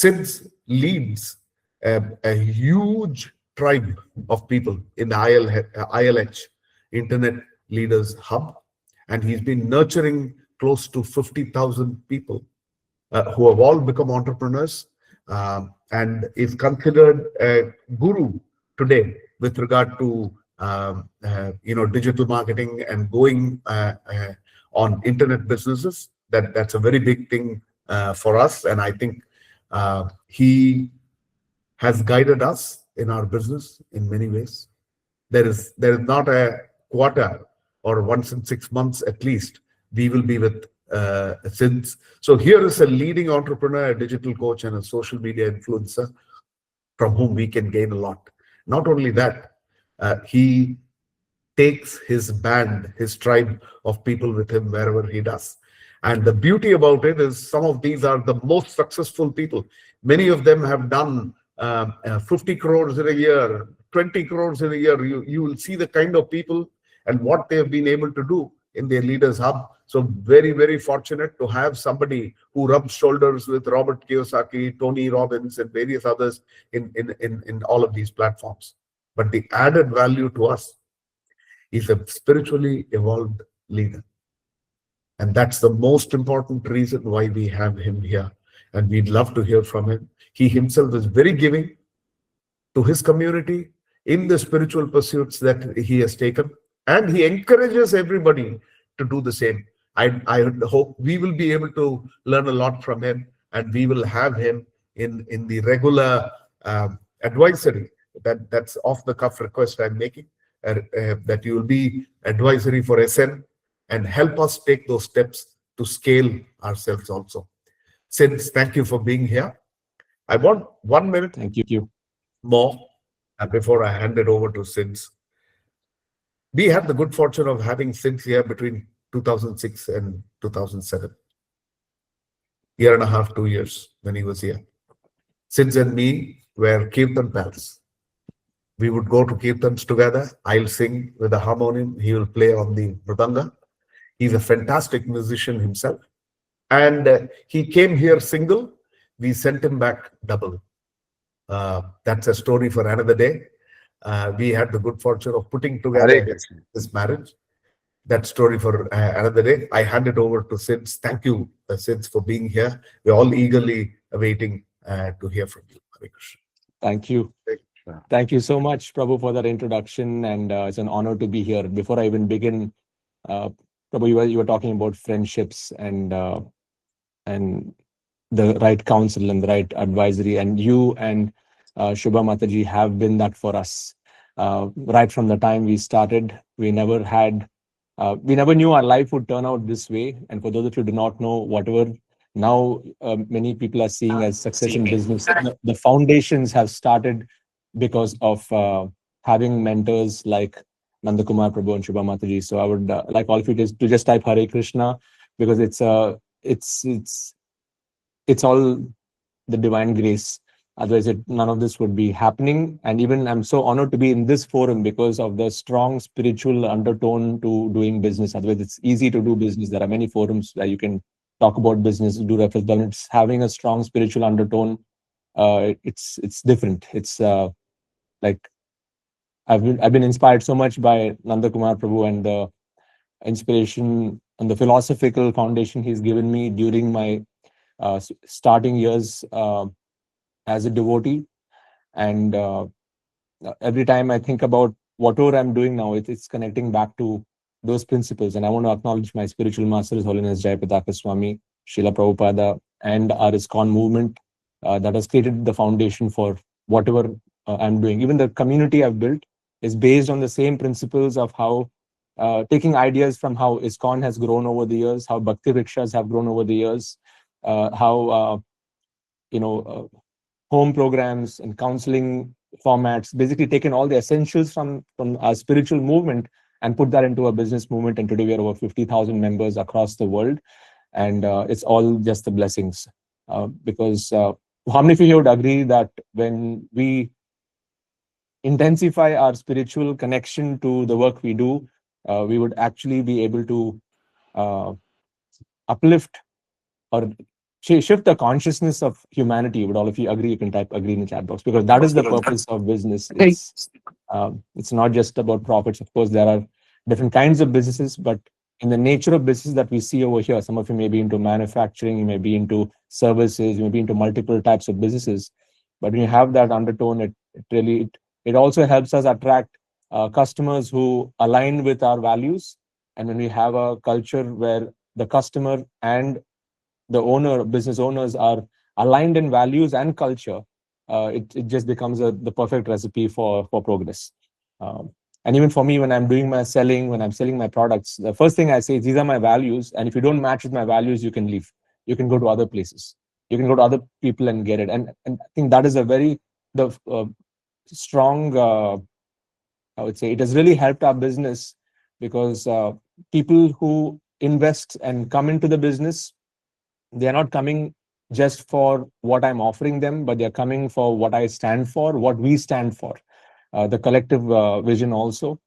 Siddharth leads a huge tribe of people in the ILH, Internet Leaders Hub, and he's been nurturing close to 50,000 people who have all become entrepreneurs, and is considered a guru today with regard to digital marketing and going on internet businesses. That's a very big thing for us, and I think he has guided us in our business in many ways. There is not a quarter or once in 6 months at least we will be with Siddharth. So here is a leading entrepreneur, a digital coach, and a social media influencer from whom we can gain a lot. Not only that, he takes his band, his tribe of people with him wherever he does. And the beauty about it is some of these are the most successful people. Many of them have done 50 crores in a year, 20 crores in a year. You will see the kind of people and what they have been able to do in their Leaders Hub. So very, very fortunate to have somebody who rubs shoulders with Robert Kiyosaki, Tony Robbins, and various others in all of these platforms. But the added value to us is a spiritually evolved leader. And that's the most important reason why we have him here. And we'd love to hear from him. He himself is very giving to his community in the spiritual pursuits that he has taken. And he encourages everybody to do the same. I hope we will be able to learn a lot from him, and we will have him in the regular advisory. That's off the cuff request I'm making, that you will be advisory for SN and help us take those steps to scale ourselves also. Siddharth, thank you for being here. I want 1 minute Thank you. more before I hand it over to Siddharth. We had the good fortune of having Siddharth here between 2006 and 2007. Year and a half, 2 years when he was here. Siddharth and me were Kirtan pals. We would go to Kirtans together. I'll sing with the harmonium. He will play on the mridanga. He's a fantastic musician himself. And he came here single. We sent him back double. That's a story for another day. We had the good fortune of putting together this marriage. That story for another day. I hand it over to Siddharth. Thank you, Siddharth, for being here. We're all eagerly awaiting to hear from you. Hare Krishna. Thank you. Thank you so much, Prabhu, for that introduction. And it's an honor to be here. Before I even begin, Prabhu, you were talking about friendships and the right counsel and the right advisory. And you and Shubha Mataji have been that for us. Right from the time we started, we never knew our life would turn out this way. And for those of you who do not know, whatever now many people are seeing as success in business, the foundations have started because of having mentors like Nandakumar Prabhu and Shubha Mataji. So I would like all of you to just type Hare Krishna, because it's all the divine grace. Otherwise, none of this would be happening. And even I'm so honored to be in this forum because of the strong spiritual undertone to doing business. Otherwise, it's easy to do business. There are many forums where you can talk about business, do reference, but it's having a strong spiritual undertone. It's different. It's like I've been inspired so much by Nandakumar Prabhu and the inspiration and the philosophical foundation he's given me during my starting years as a devotee. And every time I think about whatever I'm doing now, it's connecting back to those principles. And I want to acknowledge my spiritual master, His Holiness Jayapataka Swami, Srila Prabhupada, and our ISKCON movement that has created the foundation for whatever I'm doing. Even the community I've built is based on the same principles of how taking ideas from how ISKCON has grown over the years, how Bhakti Rikshas have grown over the years, how home programs and counseling formats, basically taken all the essentials from our spiritual movement and put that into a business movement. And today we are over 50,000 members across the world. And it's all just the blessings. Because how many of you would agree that when we intensify our spiritual connection to the work we do, we would actually be able to uplift or shift the consciousness of humanity. Would all of you agree? You can type agree in the chat box, because that is the purpose of business. It's not just about profits. Of course, there are different kinds of businesses, but in the nature of business that we see over here, some of you may be into manufacturing, you may be into services, you may be into multiple types of businesses. But when you have that undertone, it really it also helps us attract customers who align with our values. And when we have a culture where the customer and the owner, business owners are aligned in values and culture, it just becomes the perfect recipe for progress. Um, and even for me, when I'm doing my selling, when I'm selling my products, the first thing I say is these are my values, and if you don't match with my values, you can leave. You can go to other places. You can go to other people and get it. And I think that is a very the strong. I would say it has really helped our business, because people who invest and come into the business, they are not coming just for what I'm offering them, but they're coming for what I stand for, what we stand for, the collective vision also.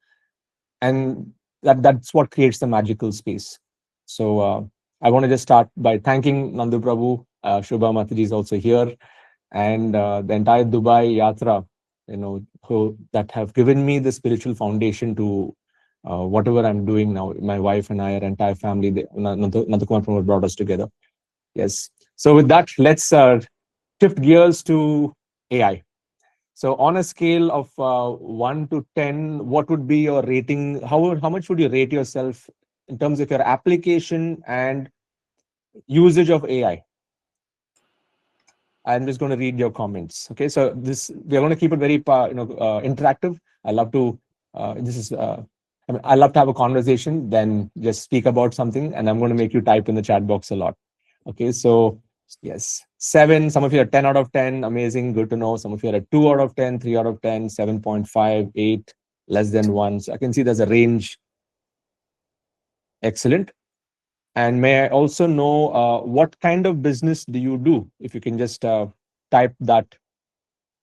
And that's what creates the magical space. So I want to just start by thanking Nandu Prabhu. Shubha Mataji is also here, and the entire Dubai Yatra, who that have given me the spiritual foundation to whatever I'm doing now. My wife and I, our entire family, Nandu Kumar Prabhu brought us together. Yes. So with that, let's shift gears to AI. So on a scale of 1 to 10, what would be your rating? How much would you rate yourself in terms of your application and usage of AI? I'm just going to read your comments. Okay, so we're going to keep it very interactive. I love to this is I mean, I love to have a conversation. Then just speak about something, and I'm going to make you type in the chat box a lot. Okay, so yes, 7. Some of you are 10 out of 10. Amazing, good to know. Some of you are at 2 out of 10, 3 out of 10, 7.5, 8, less than 1. So I can see there's a range. Excellent. And may I also know what kind of business do you do? If you can just type that.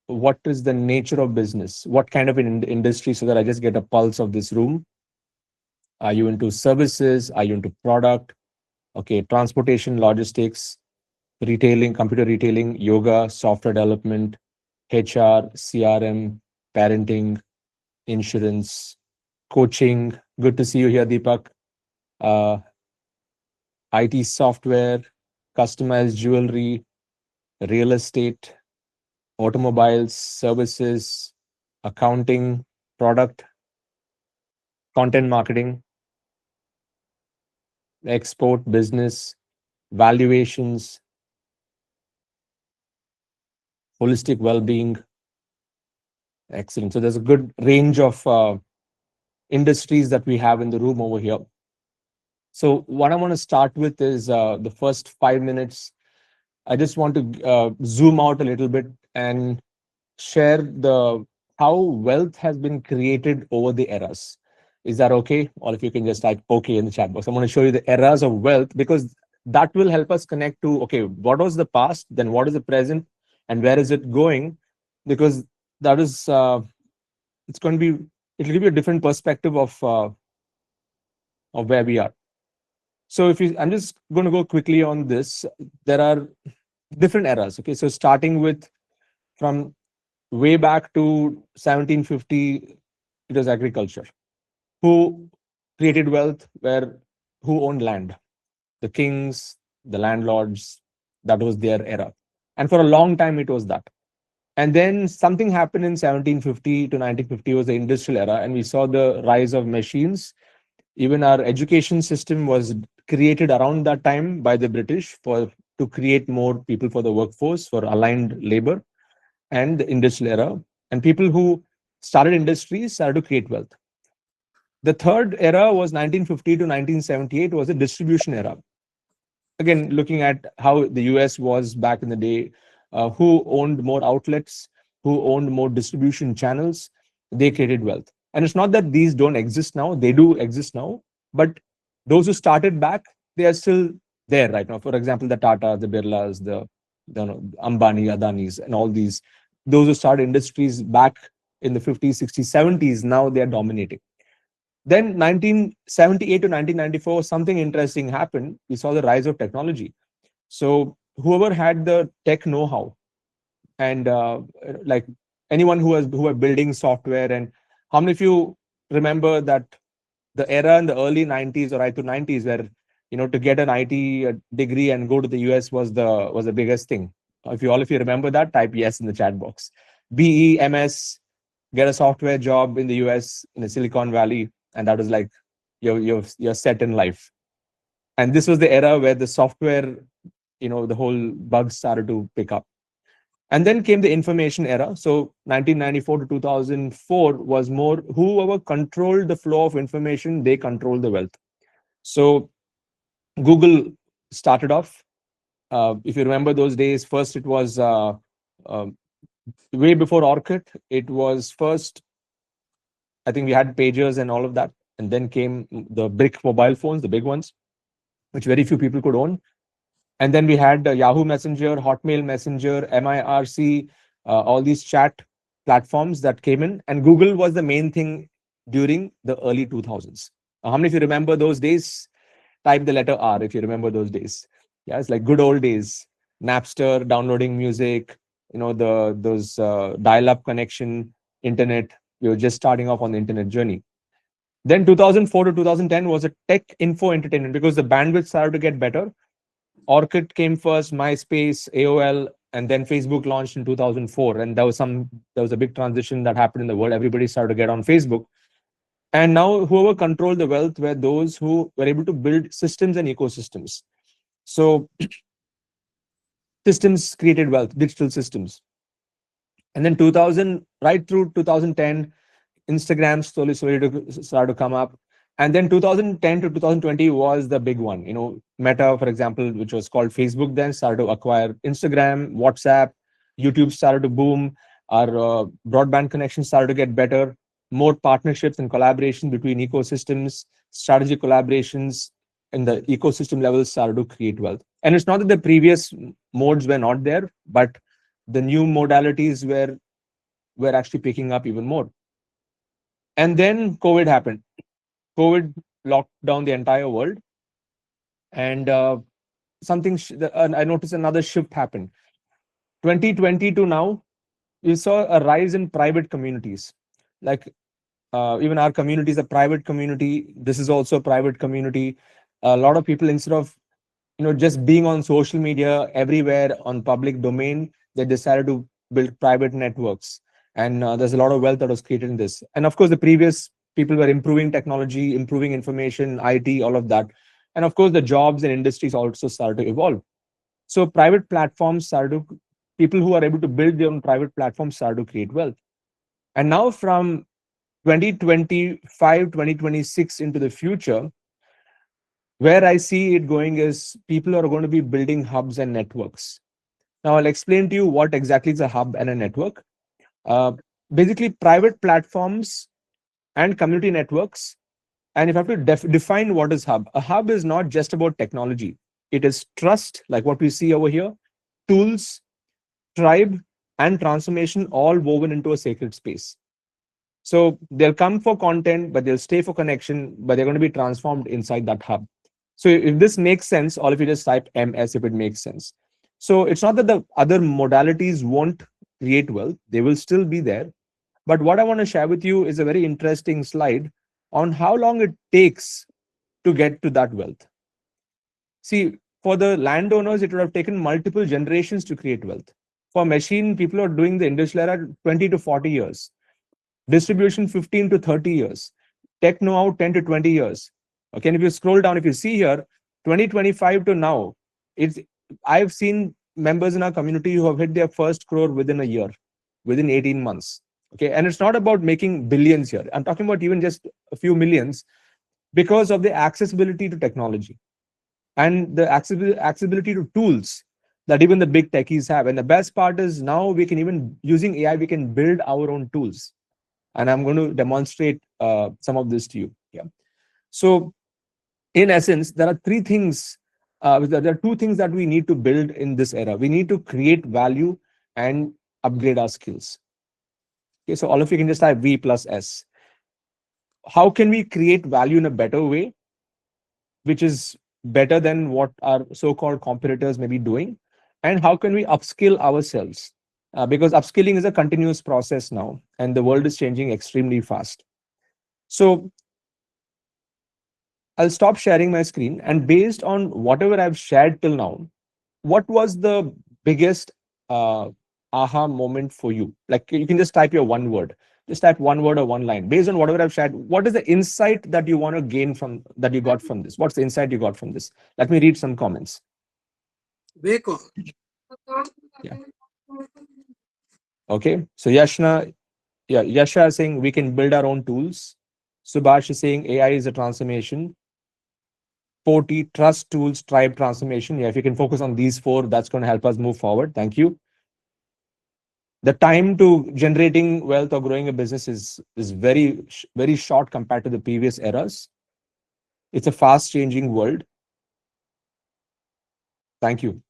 What is the nature of business? What kind of an industry, so that I just get a pulse of this room? Are you into services? Are you into product? Okay, transportation, logistics, retailing, computer retailing, yoga, software development, HR, CRM, parenting, insurance, coaching. Good to see you here, Deepak. Uh, IT software, customized jewelry, real estate, automobiles, services, accounting, product, content marketing, export, business, valuations, holistic well-being. Excellent. So there's a good range of industries that we have in the room over here. So what I want to start with is the first 5 minutes. I just want to zoom out a little bit and share the how wealth has been created over the eras. Is that okay? Or if you can just type okay in the chat box. I'm going to show you the eras of wealth, because that will help us connect to, okay, what was the past, then what is the present, and where is it going? Because that is, it's going to be, it'll give you a different perspective of where we are. So I'm just going to go quickly on this. There are different eras. Okay, so starting with from way back to 1750, it was agriculture. Who created wealth? Who owned land? The kings, the landlords. That was their era, and for a long time it was that. And then something happened in 1750 to 1950 was the industrial era, and we saw the rise of machines. Even our education system was created around that time by the British to create more people for the workforce, for aligned labor, and the industrial era. And people who started industries started to create wealth. The third era was 1950 to 1978 was a distribution era. Again, looking at how the US was back in the day, who owned more outlets, who owned more distribution channels, they created wealth. And it's not that these don't exist now, they do exist now, but those who started back, they are still there right now. For example, the Tata, the Birlas, the Ambani, Adanis, and all these, those who started industries back in the 50s, 60s, 70s, now they are dominating. Then 1978 to 1994, something interesting happened. We saw the rise of technology. So whoever had the tech know-how, and like anyone who were building software. And how many of you remember that the era in the early 90s or right to 90s where, to get an IT degree and go to the US was the biggest thing? If you remember that, type yes in the chat box. BE, MS, get a software job in the US, in the Silicon Valley, and that was like you're set in life. And this was the era where the software, the whole bugs started to pick up. And then came the information era. So 1994 to 2004 was more whoever controlled the flow of information, they controlled the wealth. So Google started off. If you remember those days, first it was uh, way before Orchid. It was first, I think we had pagers and all of that. And then came the brick mobile phones, the big ones, which very few people could own. And then we had Yahoo Messenger, Hotmail Messenger, MIRC, all these chat platforms that came in. And Google was the main thing during the early 2000s. How many of you remember those days? Type the letter R if you remember those days. Yeah, it's like good old days. Napster, downloading music, those dial-up connection, internet. We were just starting off on the internet journey. Then 2004 to 2010 was a tech info entertainment because the bandwidth started to get better. Orchid came first, MySpace, AOL, and then Facebook launched in 2004. And there was a big transition that happened in the world. Everybody started to get on Facebook. And now whoever controlled the wealth were those who were able to build systems and ecosystems. So systems created wealth, digital systems. And then 2000, right through 2010, Instagram slowly started to come up. And then 2010 to 2020 was the big one. Meta, for example, which was called Facebook then, started to acquire Instagram, WhatsApp, YouTube started to boom. Our broadband connections started to get better. More partnerships and collaboration between ecosystems, strategic collaborations, and the ecosystem levels started to create wealth. And it's not that the previous modes were not there, but the new modalities were actually picking up even more. And then COVID happened. COVID locked down the entire world, and I noticed another shift happen. 2020 to now, we saw a rise in private communities. Like even our community is a private community. This is also a private community. A lot of people, instead of just being on social media everywhere on public domain, they decided to build private networks. And there's a lot of wealth that was created in this. And of course, the previous people were improving technology, improving information, IT, all of that. And of course, the jobs and industries also started to evolve. So private platforms started to, people who are able to build their own private platforms started to create wealth. And now from 2025, 2026 into the future, where I see it going is people are going to be building hubs and networks. Now, I'll explain to you what exactly is a hub and a network. Uh, Basically, private platforms and community networks. And if I have to define what is hub, a hub is not just about technology. It is trust, like what we see over here, tools, tribe, and transformation all woven into a sacred space. So they'll come for content, but they'll stay for connection, but they're going to be transformed inside that hub. So if this makes sense, all of you just type MS if it makes sense. So it's not that the other modalities won't create wealth, they will still be there. But what I want to share with you is a very interesting slide on how long it takes to get to that wealth. See, for the landowners, it would have taken multiple generations to create wealth. For machine, people are doing the industrial era 20 to 40 years. Distribution 15 to 30 years. Tech know-how 10 to 20 years. Okay, and if you scroll down, if you see here, 2025 to now, I've seen members in our community who have hit their first crore within a year, within 18 months. Okay, and it's not about making billions here. I'm talking about even just a few millions because of the accessibility to technology and the accessibility to tools that even the big techies have. And the best part is now we can, even using AI, we can build our own tools. And I'm going to demonstrate some of this to you. Yeah. So in essence, there are three things. There are two things that we need to build in this era. We need to create value and upgrade our skills. Okay, so all of you can just type V plus S. How can we create value in a better way, which is better than what our so-called competitors may be doing? and how can we upskill ourselves? Because upskilling is a continuous process now, and the world is changing extremely fast. So I'll stop sharing my screen, and based on whatever I've shared till now, what was the biggest uh, aha moment for you? Like, you can just type your one word, just type one word or one line based on whatever I've shared. What is the insight that you want to gain from that you got from this? What's the insight you got from this? Let me read some comments. Yeah. Okay. So Yashna, yeah, Yasha is saying we can build our own tools. Subhash is saying AI is a transformation. Poti, trust tools, tribe transformation. Yeah, if you can focus on these four, that's going to help us move forward. Thank you. The time to generating wealth or growing a business is very short compared to the previous eras. It's a fast changing world. Thank you.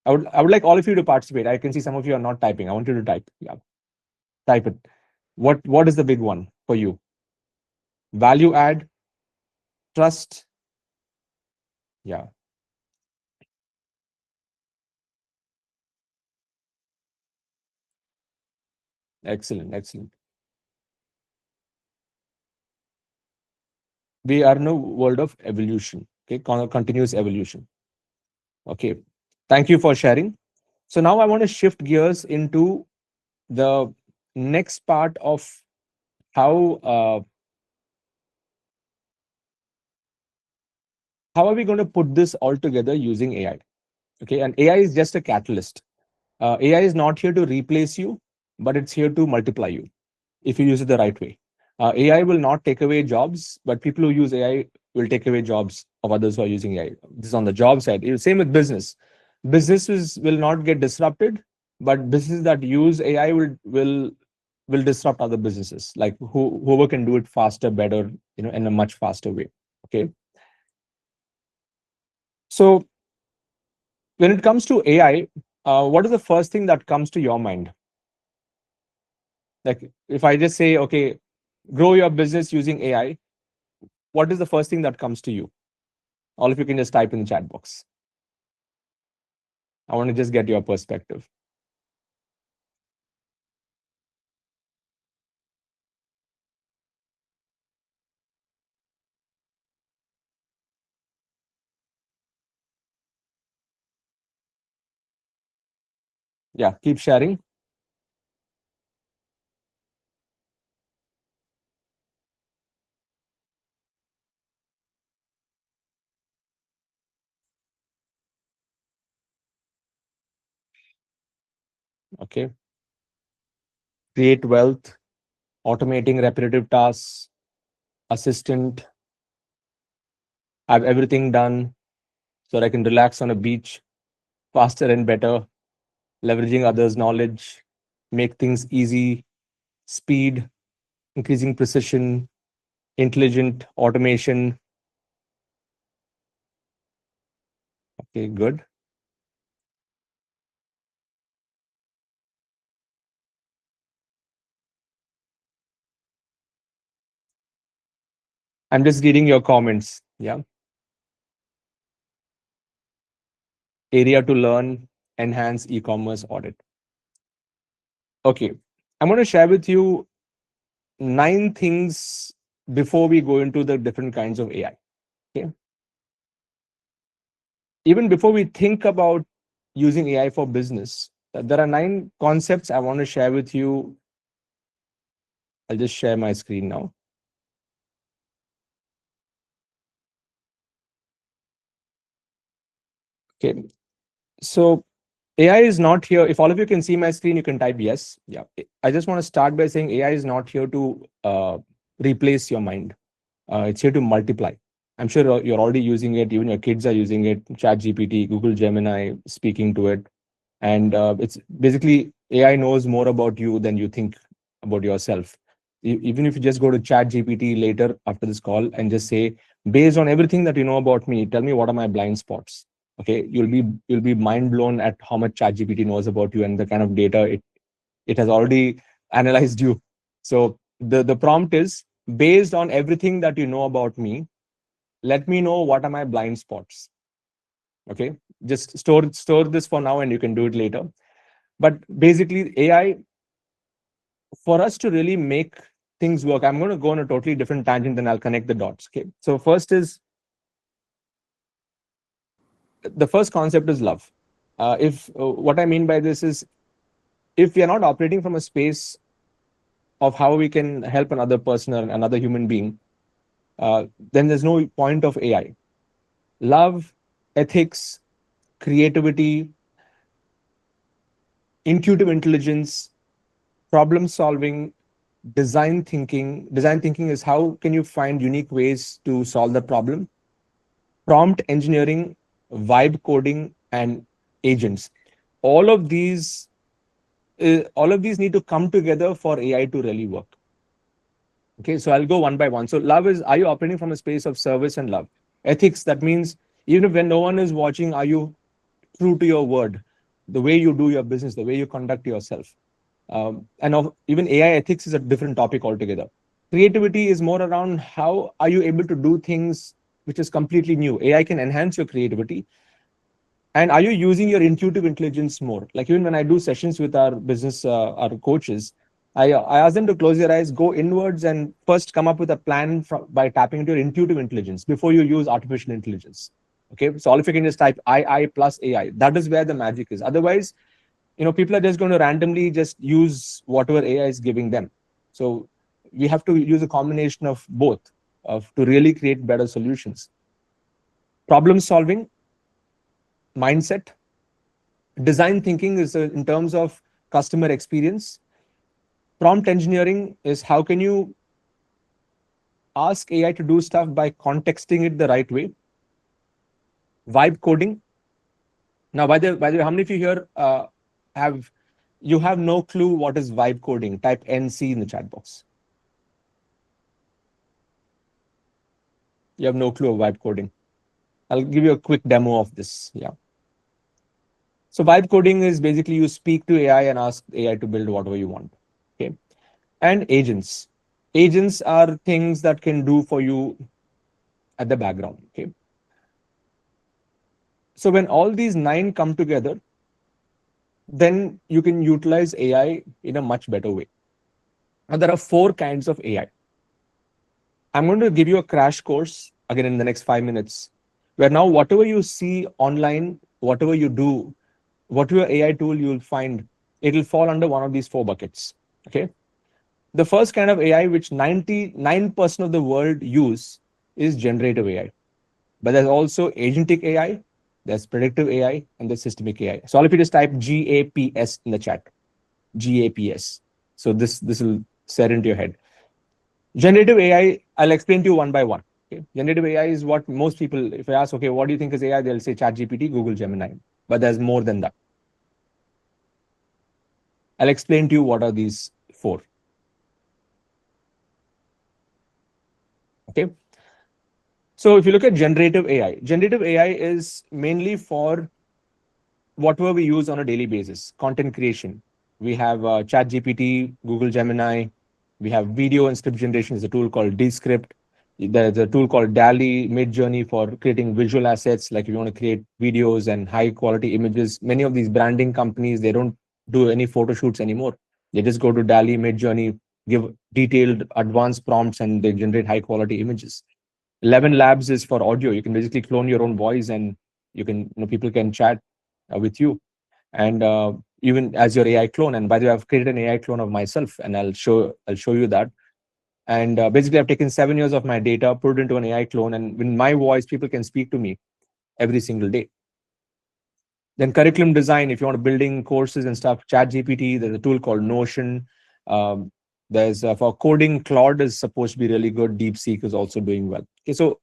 I would like all of you to participate. I can see some of you are not typing. I want you to type. Yeah, type it. What is the big one for you? Value add, trust. Yeah, excellent, excellent. We are in a world of evolution. Okay, continuous evolution. Okay, thank you for sharing. So now I want to shift gears into the next part of how how are we going to put this all together using AI? Okay, and AI is just a catalyst. AI is not here to replace you, but it's here to multiply you if you use it the right way. AI will not take away jobs, but people who use AI will take away jobs of others who are using AI. This is on the job side. Same with business. Businesses will not get disrupted, but businesses that use AI will disrupt other businesses. Like whoever can do it faster, better, in a much faster way. Okay. So when it comes to AI, what is the first thing that comes to your mind? Like if I just say, okay, grow your business using AI, what is the first thing that comes to you? All of you can just type in the chat box. I want to just get your perspective. Yeah, keep sharing. Okay. Create wealth, automating repetitive tasks, assistant, have everything done so that I can relax on a beach faster and better, leveraging others' knowledge, make things easy, speed, increasing precision, intelligent automation. Okay, good. I'm just reading your comments. Yeah. Area to learn, enhance e-commerce audit. Okay. I'm going to share with you 9 things before we go into the different kinds of AI. Okay. Even before we think about using AI for business, there are 9 concepts I want to share with you. I'll just share my screen now. Okay. So AI is not here. If all of you can see my screen, you can type yes. Yeah. I just want to start by saying AI is not here to replace your mind. It's here to multiply. I'm sure you're already using it. Even your kids are using it. ChatGPT, Google Gemini, speaking to it, and it's basically AI knows more about you than you think about yourself. Even if you just go to ChatGPT later after this call and just say, based on everything that you know about me, tell me what are my blind spots. Okay, you'll be mind blown at how much ChatGPT knows about you and the kind of data it has already analyzed you. So the prompt is, based on everything that you know about me, let me know what are my blind spots. Okay, just store this for now, and you can do it later. But basically, AI, for us to really make things work, I'm going to go on a totally different tangent, then I'll connect the dots. Okay, so the first concept is love. If What I mean by this is, if we are not operating from a space of how we can help another person or another human being, then there's no point of AI. Love, ethics, creativity, intuitive intelligence, problem solving, design thinking. Design thinking is how can you find unique ways to solve the problem. Prompt engineering, vibe coding, and agents. All of these, all of these need to come together for AI to really work. Okay, so I'll go one by one. So love is, are you operating from a space of service and love? Ethics, that means even if when no one is watching, are you true to your word, the way you do your business, the way you conduct yourself? Even AI ethics is a different topic altogether. Creativity is more around how are you able to do things which is completely new. AI can enhance your creativity. And are you using your intuitive intelligence more? Like even when I do sessions with our business, our coaches, I ask them to close your eyes, go inwards, and first come up with a plan by tapping into your intuitive intelligence before you use artificial intelligence. Okay, so all if you can just type I plus AI, that is where the magic is. Otherwise, people are just going to randomly just use whatever AI is giving them. So we have to use a combination of both to really create better solutions. Problem solving, mindset, design thinking is in terms of customer experience. Prompt engineering is how can you ask AI to do stuff by contexting it the right way. Vibe coding. Now, by the way, how many of you here have you have no clue what is vibe coding? Type NC in the chat box. You have no clue of vibe coding. I'll give you a quick demo of this. Yeah. So vibe coding is basically you speak to AI and ask AI to build whatever you want. Okay. And agents. Agents are things that can do for you at the background. Okay. So when all these 9 come together, then you can utilize AI in a much better way. Now there are 4 kinds of AI. I'm going to give you a crash course again in the next 5 minutes, where now whatever you see online, whatever you do, whatever AI tool you'll find, it'll fall under one of these 4 buckets. Okay. The first kind of AI, which 99% of the world use, is generative AI. But there's also agentic AI, there's predictive AI, and there's systemic AI. So all of you just type GAPS in the chat. GAPS. So this will set into your head. Generative AI, I'll explain to you one by one. Okay? Generative AI is what most people, if I ask, okay, what do you think is AI? They'll say ChatGPT, Google Gemini. But there's more than that. I'll explain to you what are these 4. Okay. So if you look at generative AI is mainly for whatever we use on a daily basis. Content creation. We have ChatGPT, Google Gemini. We have video and script generation. Is a tool called Descript. There's a tool called DALI, Midjourney for creating visual assets. Like if you want to create videos and high quality images, many of these branding companies, they don't do any photo shoots anymore. They just go to DALI, Midjourney, give detailed advanced prompts, and they generate high quality images. 11 Labs is for audio. You can basically clone your own voice, and people can chat with you, and even as your AI clone. And by the way, I've created an AI clone of myself, and I'll show you that. And basically, I've taken 7 years of my data, put it into an AI clone, and with my voice, people can speak to me every single day. Then curriculum design, if you want to building courses and stuff, ChatGPT, there's a tool called Notion. There's for coding, Claude is supposed to be really good. DeepSeek is also doing well. Okay, so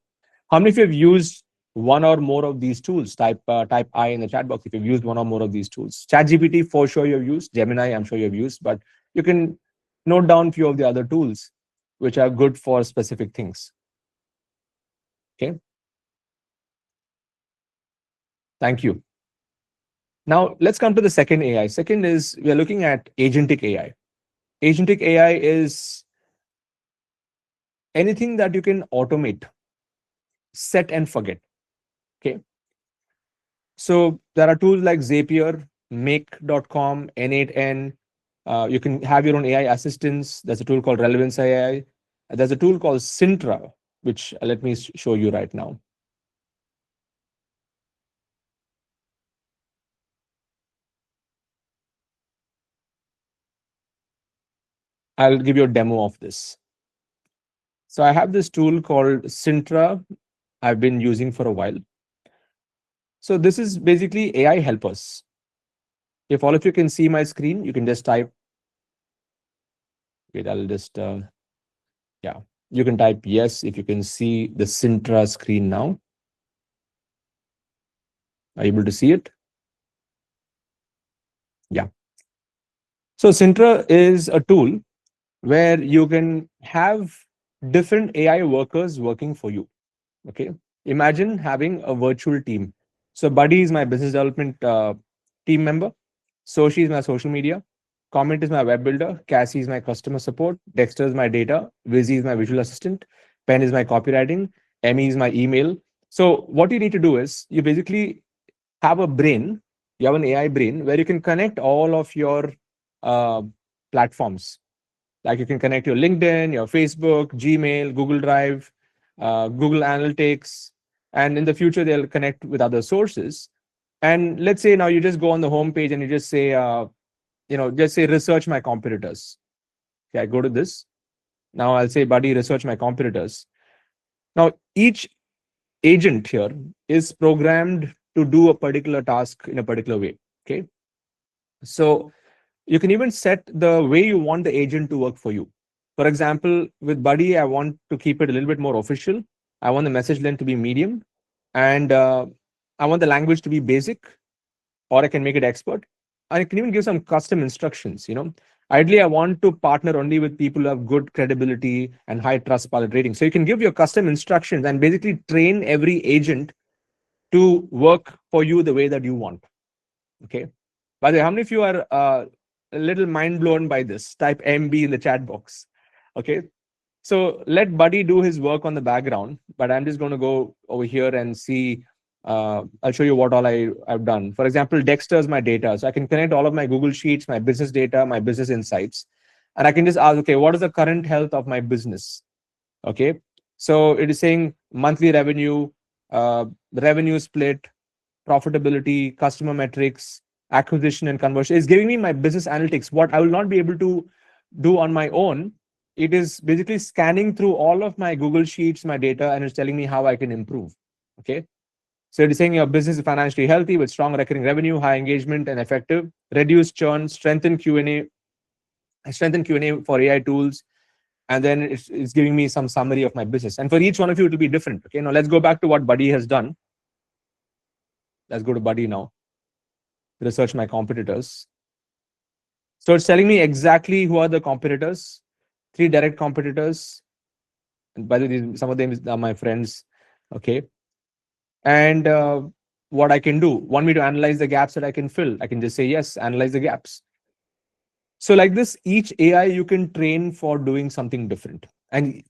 how many of you have used one or more of these tools? Type I in the chat box if you've used one or more of these tools. ChatGPT, for sure you've used. Gemini, I'm sure you've used, but you can note down a few of the other tools which are good for specific things. Okay. Thank you. Now let's come to the second AI. Second is we are looking at agentic AI. Agentic AI is anything that you can automate, set and forget. Okay. So there are tools like Zapier, make.com, N8N. You can have your own AI assistants. There's a tool called Relevance AI. There's a tool called Sintra, which let me show you right now. I'll give you a demo of this. So I have this tool called Sintra I've been using for a while. So this is basically AI helpers. If all of you can see my screen, you can just type. Wait, I'll just yeah. You can type yes if you can see the Sintra screen now. Are you able to see it? Yeah. So Sintra is a tool where you can have different AI workers working for you. Okay. Imagine having a virtual team. So Buddy is my business development team member. Soshi is my social media. Comment is my web builder. Cassie is my customer support. Dexter is my data. Vizzy is my visual assistant. Pen is my copywriting. Emmy is my email. So what you need to do is you basically have a brain. You have an AI brain where you can connect all of your uh, platforms. Like you can connect your LinkedIn, your Facebook, Gmail, Google Drive, Google Analytics, and in the future they'll connect with other sources. And let's say now you just go on the homepage and you just say, just say research my competitors. Okay, I go to this. Now I'll say, Buddy, research my competitors. Now each agent here is programmed to do a particular task in a particular way. Okay, so you can even set the way you want the agent to work for you. For example, with Buddy, I want to keep it a little bit more official. I want the message length to be medium, and I want the language to be basic, or I can make it expert. I can even give some custom instructions. Ideally, I want to partner only with people who have good credibility and high trust pilot rating. So you can give your custom instructions and basically train every agent to work for you the way that you want. Okay. By the way, how many of you are a little mind blown by this? Type MB in the chat box. Okay. So let Buddy do his work on the background, but I'm just going to go over here and see. I'll show you what all I've done. For example, Dexter is my data. So I can connect all of my Google Sheets, my business data, my business insights. And I can just ask, okay, what is the current health of my business? Okay. So it is saying monthly revenue, revenue split, profitability, customer metrics, acquisition and conversion. It's giving me my business analytics. What I will not be able to do on my own, it is basically scanning through all of my Google Sheets, my data, and it's telling me how I can improve. Okay. So it is saying your business is financially healthy with strong recurring revenue, high engagement, and effective. Reduce churn, strengthen Q&A for AI tools, and then it's giving me some summary of my business. And for each one of you, it will be different. Okay. Now let's go back to what Buddy has done. Let's go to Buddy now. Research my competitors. So it's telling me exactly who are the competitors, 3 direct competitors. And by the way, some of them are my friends. Okay. And what I can do, want me to analyze the gaps that I can fill. I can just say, yes, analyze the gaps. So like this, each AI you can train for doing something different. And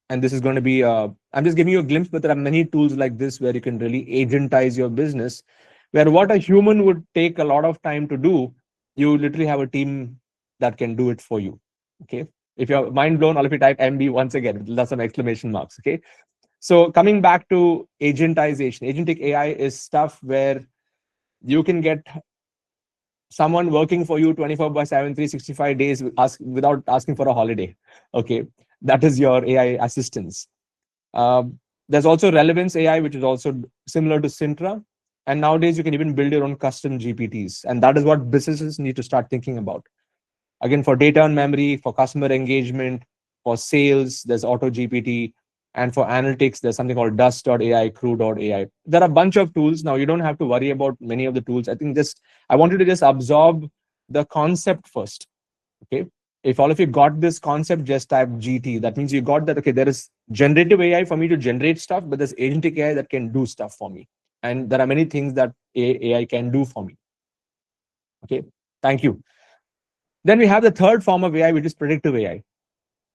this is going to be, I'm just giving you a glimpse, but there are many tools like this where you can really agentize your business, where what a human would take a lot of time to do, you literally have a team that can do it for you. Okay. If you're mind blown, all of you type MB once again, that's some exclamation marks. Okay. So coming back to agentization, agentic AI is stuff where you can get someone working for you 24/7, 365 days without asking for a holiday. Okay. That is your AI assistance. There's also Relevance AI, which is also similar to Sintra. And nowadays, you can even build your own custom GPTs. And that is what businesses need to start thinking about. Again, for data and memory, for customer engagement, for sales, there's Auto GPT. And for analytics, there's something called Dust.ai, Crew.ai. There are a bunch of tools. Now, you don't have to worry about many of the tools. I think I want you to just absorb the concept first. Okay. If all of you got this concept, just type GT. That means you got that, okay, there is generative AI for me to generate stuff, but there's agentic AI that can do stuff for me. And there are many things that AI can do for me. Okay. Thank you. Then we have the third form of AI, which is predictive AI.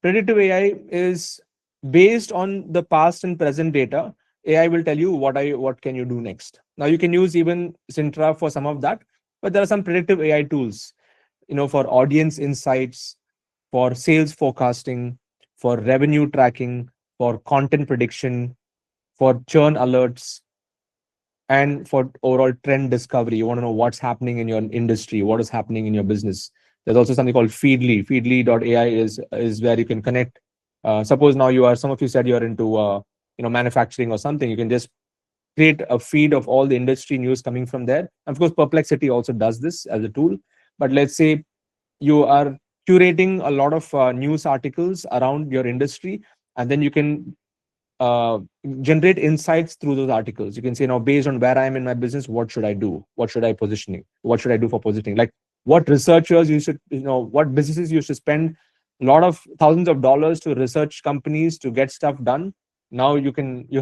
Predictive AI is based on the past and present data. AI will tell you what can you do next. Now you can use even Sintra for some of that, but there are some predictive AI tools, for audience insights, for sales forecasting, for revenue tracking, for content prediction, for churn alerts, and for overall trend discovery. You want to know what's happening in your industry, what is happening in your business. There's also something called Feedly. Feedly.ai is where you can connect. Suppose now some of you said you're into manufacturing or something. You can just create a feed of all the industry news coming from there. Of course, Perplexity also does this as a tool. But let's say you are curating a lot of news articles around your industry, and then you can uh, generate insights through those articles. You can say, now, based on where I am in my business, what should I do? What should I positioning? What should I do for positioning? Like what researchers you should, what businesses you should spend a lot of thousands of dollars to research companies to get stuff done. Now you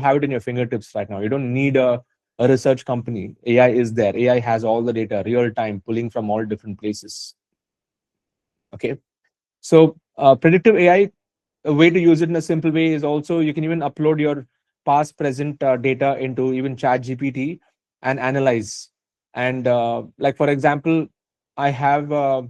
have it in your fingertips right now. You don't need a research company. AI is there. AI has all the data, real time, pulling from all different places. Okay. So predictive AI, a way to use it in a simple way is also you can even upload your past present data into even chat gpt and analyze. And like for example, I have a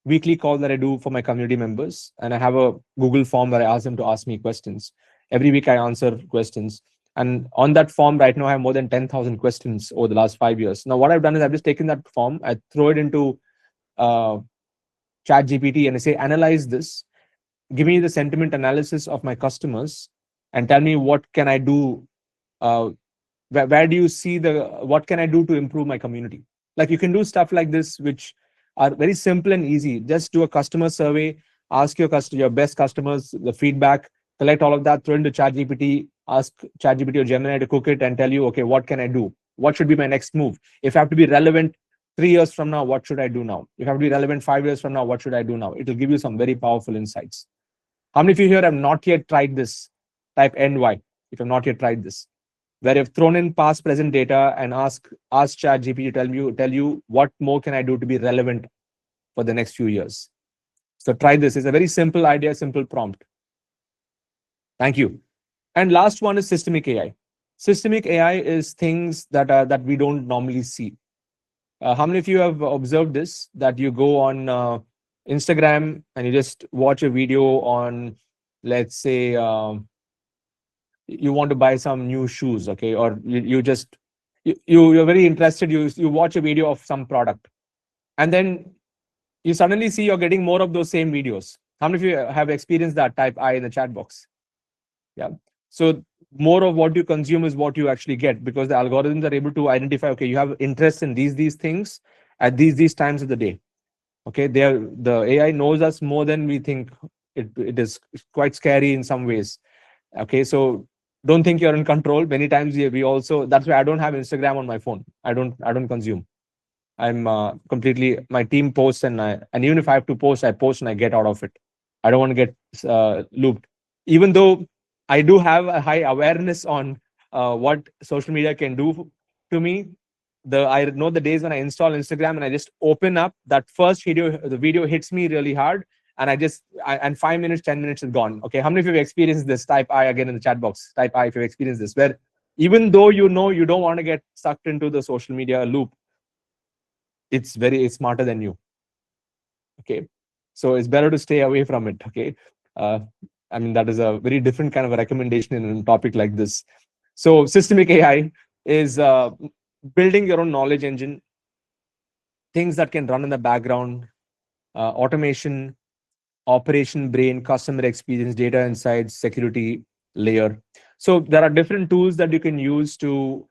weekly call that I do for my community members, and I have a Google form where I ask them to ask me questions. Every week I answer questions, and on that form right now I have more than 10,000 questions over the last 5 years. Now what I've done is I've just taken that form, I throw it into uh, chat gpt, and I say analyze this, give me the sentiment analysis of my customers, and tell me what can I do. uh, where do you see what can I do to improve my community? Like you can do stuff like this which are very simple and easy. Just do a customer survey, ask your best customers the feedback, collect all of that, throw into chat gpt, ask chat gpt or Gemini to cook it and tell you, okay, what can I do, what should be my next move? If I have to be relevant 3 years from now, what should I do now? If I have to be relevant 5 years from now, what should I do now? It will give you some very powerful insights. How many of you here have not yet tried this? Type NY if you've not yet tried this, where you've thrown in past present data and ask chat gpt to tell you what more can I do to be relevant for the next few years. So try this. It's a very simple idea, simple prompt. Thank you. And last one is systemic AI. Systemic AI is things that we don't normally see. How many of you have observed this, that you go on Instagram and you just watch a video on, let's say, you want to buy some new shoes, okay, or you just you're very interested, you watch a video of some product, and then you suddenly see you're getting more of those same videos. How many of you have experienced that? Type I in the chat box. Yeah. So more of what you consume is what you actually get, because the algorithms are able to identify, okay, you have interest in these things at these times of the day. Okay, the AI knows us more than we think. It is quite scary in some ways. Okay, so don't think you're in control. Many times we also, that's why I don't have Instagram on my phone. I don't consume. I'm completely, my team posts, and even if I have to post, I post and I get out of it. I don't want to get looped. Even though I do have a high awareness on what social media can do to me, I know the days when I install Instagram and I just open up that first video, the video hits me really hard, and and 5 minutes, 10 minutes is gone. Okay, how many of you have experienced this? Type I again in the chat box. Type I if you've experienced this, where even though you know you don't want to get sucked into the social media loop, it's smarter than you. Okay, so it's better to stay away from it. Okay, uh, I mean, that is a very different kind of a recommendation in a topic like this. So systemic AI is building your own knowledge engine, things that can run in the background, automation, operation brain, customer experience, data insights, security layer. So there are different tools that you can use to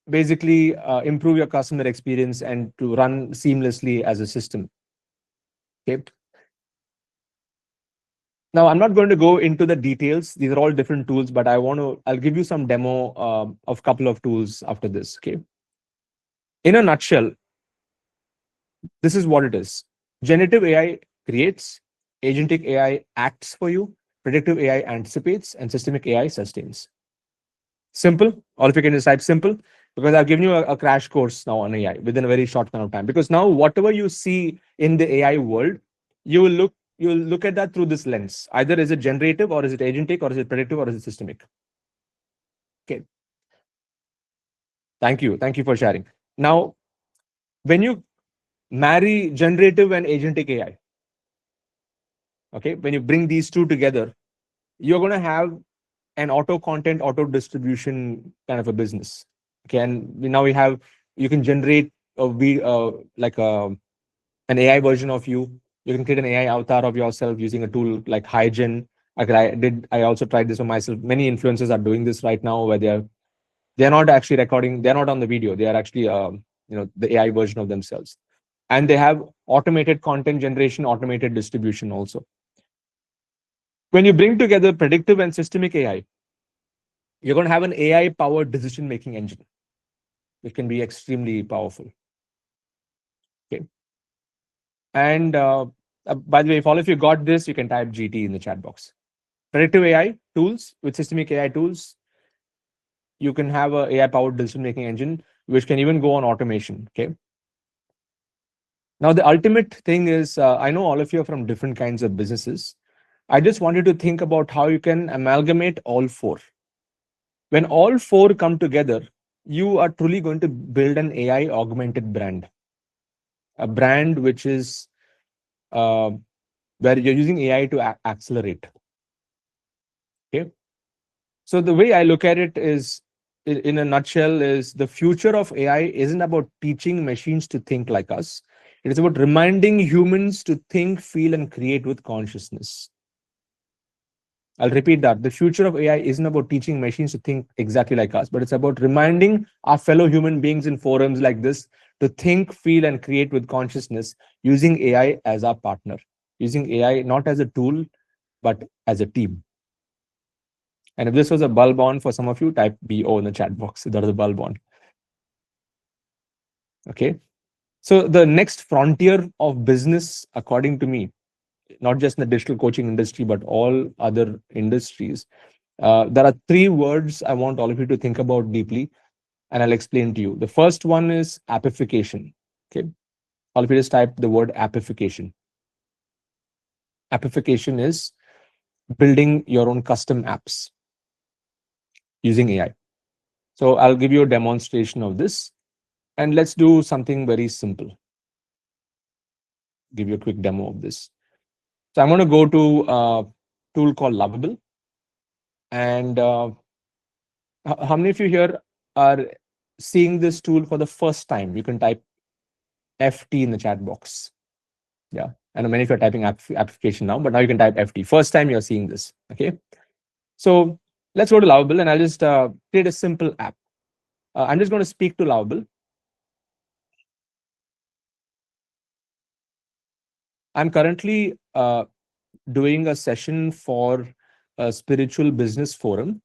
basically improve your customer experience and to run seamlessly as a system. Okay. Now, I'm not going to go into the details. These are all different tools, but I'll give you some demo of a couple of tools after this. Okay. In a nutshell, this is what it is. Generative AI creates, agentic AI acts for you, predictive AI anticipates, and systemic AI sustains. Simple. All of you can just type simple, because I've given you a crash course now on AI within a very short amount of time. Because now whatever you see in the AI world, you will look at that through this lens. Either is it generative, or is it agentic, or is it predictive, or is it systemic? Okay. Thank you. Thank you for sharing. Now, when you marry generative and agentic AI, okay, when you bring these two together, you're going to have an auto content, auto distribution kind of a business. Okay, and now we have, you can generate like an AI version of you. You can create an AI avatar of yourself using a tool like Hygen. Like I also tried this for myself. Many influencers are doing this right now, where they're not actually recording, they're not on the video. They are actually the AI version of themselves, and they have automated content generation, automated distribution also. When you bring together predictive and systemic AI, you're going to have an AI powered decision making engine, which can be extremely powerful. Okay. And by the way, if all of you got this, you can type GT in the chat box. Predictive AI tools with systemic AI tools, you can have a AI powered decision making engine, which can even go on automation. Okay. Now, the ultimate thing is, I know all of you are from different kinds of businesses. I just wanted to think about how you can amalgamate all four. When all four come together, you are truly going to build an AI augmented brand, a brand which is uh, where you're using AI to accelerate. Okay. So the way I look at it is, in a nutshell, is the future of AI isn't about teaching machines to think like us. It is about reminding humans to think, feel, and create with consciousness. I'll repeat that. The future of AI isn't about teaching machines to think exactly like us, but it's about reminding our fellow human beings in forums like this to think, feel, and create with consciousness using AI as our partner, using AI not as a tool, but as a team. And if this was a bulb on for some of you, type BO in the chat box. That is a bulb on. Okay. So the next frontier of business, according to me, not just in the digital coaching industry, but all other industries, there are three words I want all of you to think about deeply, and I'll explain to you. The first one is appification. Okay. All of you just type the word appification. Appification is building your own custom apps using AI. So I'll give you a demonstration of this, and let's do something very simple. Give you a quick demo of this. So I'm going to go to a tool called Lovable. And how many of you here are seeing this tool for the first time? You can type FT in the chat box. Yeah. I know many of you are typing application now, but now you can type FT. First time you're seeing this. Okay. So let's go to Lovable, and I'll just create a simple app. I'm just going to speak to Lovable. I'm currently doing a session for a spiritual business forum,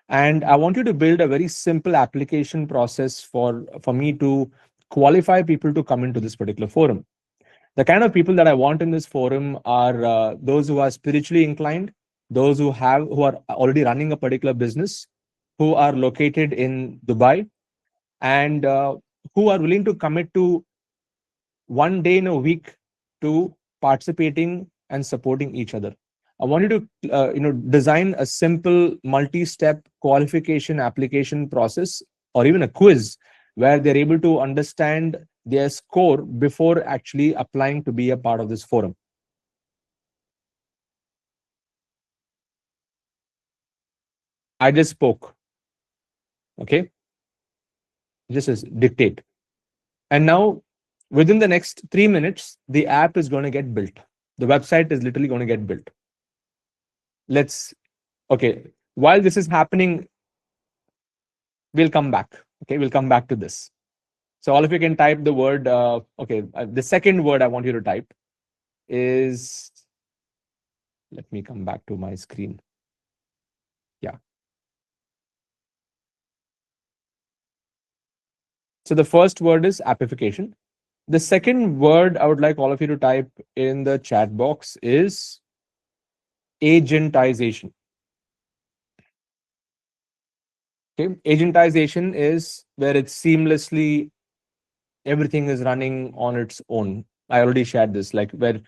and I want you to build a very simple application process for me to qualify people to come into this particular forum. The kind of people that I want in this forum are those who are spiritually inclined, those who are already running a particular business, who are located in Dubai, and who are willing to commit to one day in a week to participating and supporting each other. I want you to design a simple multi-step qualification application process, or even a quiz where they're able to understand their score before actually applying to be a part of this forum. I just spoke. Okay. Just as dictate. And now within the next 3 minutes, the app is going to get built. The website is literally going to get built. Okay. While this is happening, we'll come back. Okay. We'll come back to this. So all of you can type the word. The second word I want you to type is, let me come back to my screen. Yeah. So the first word is appification. The second word I would like all of you to type in the chat box is agentization. Okay. Agentization is where it's seamlessly, everything is running on its own. I already shared this, like where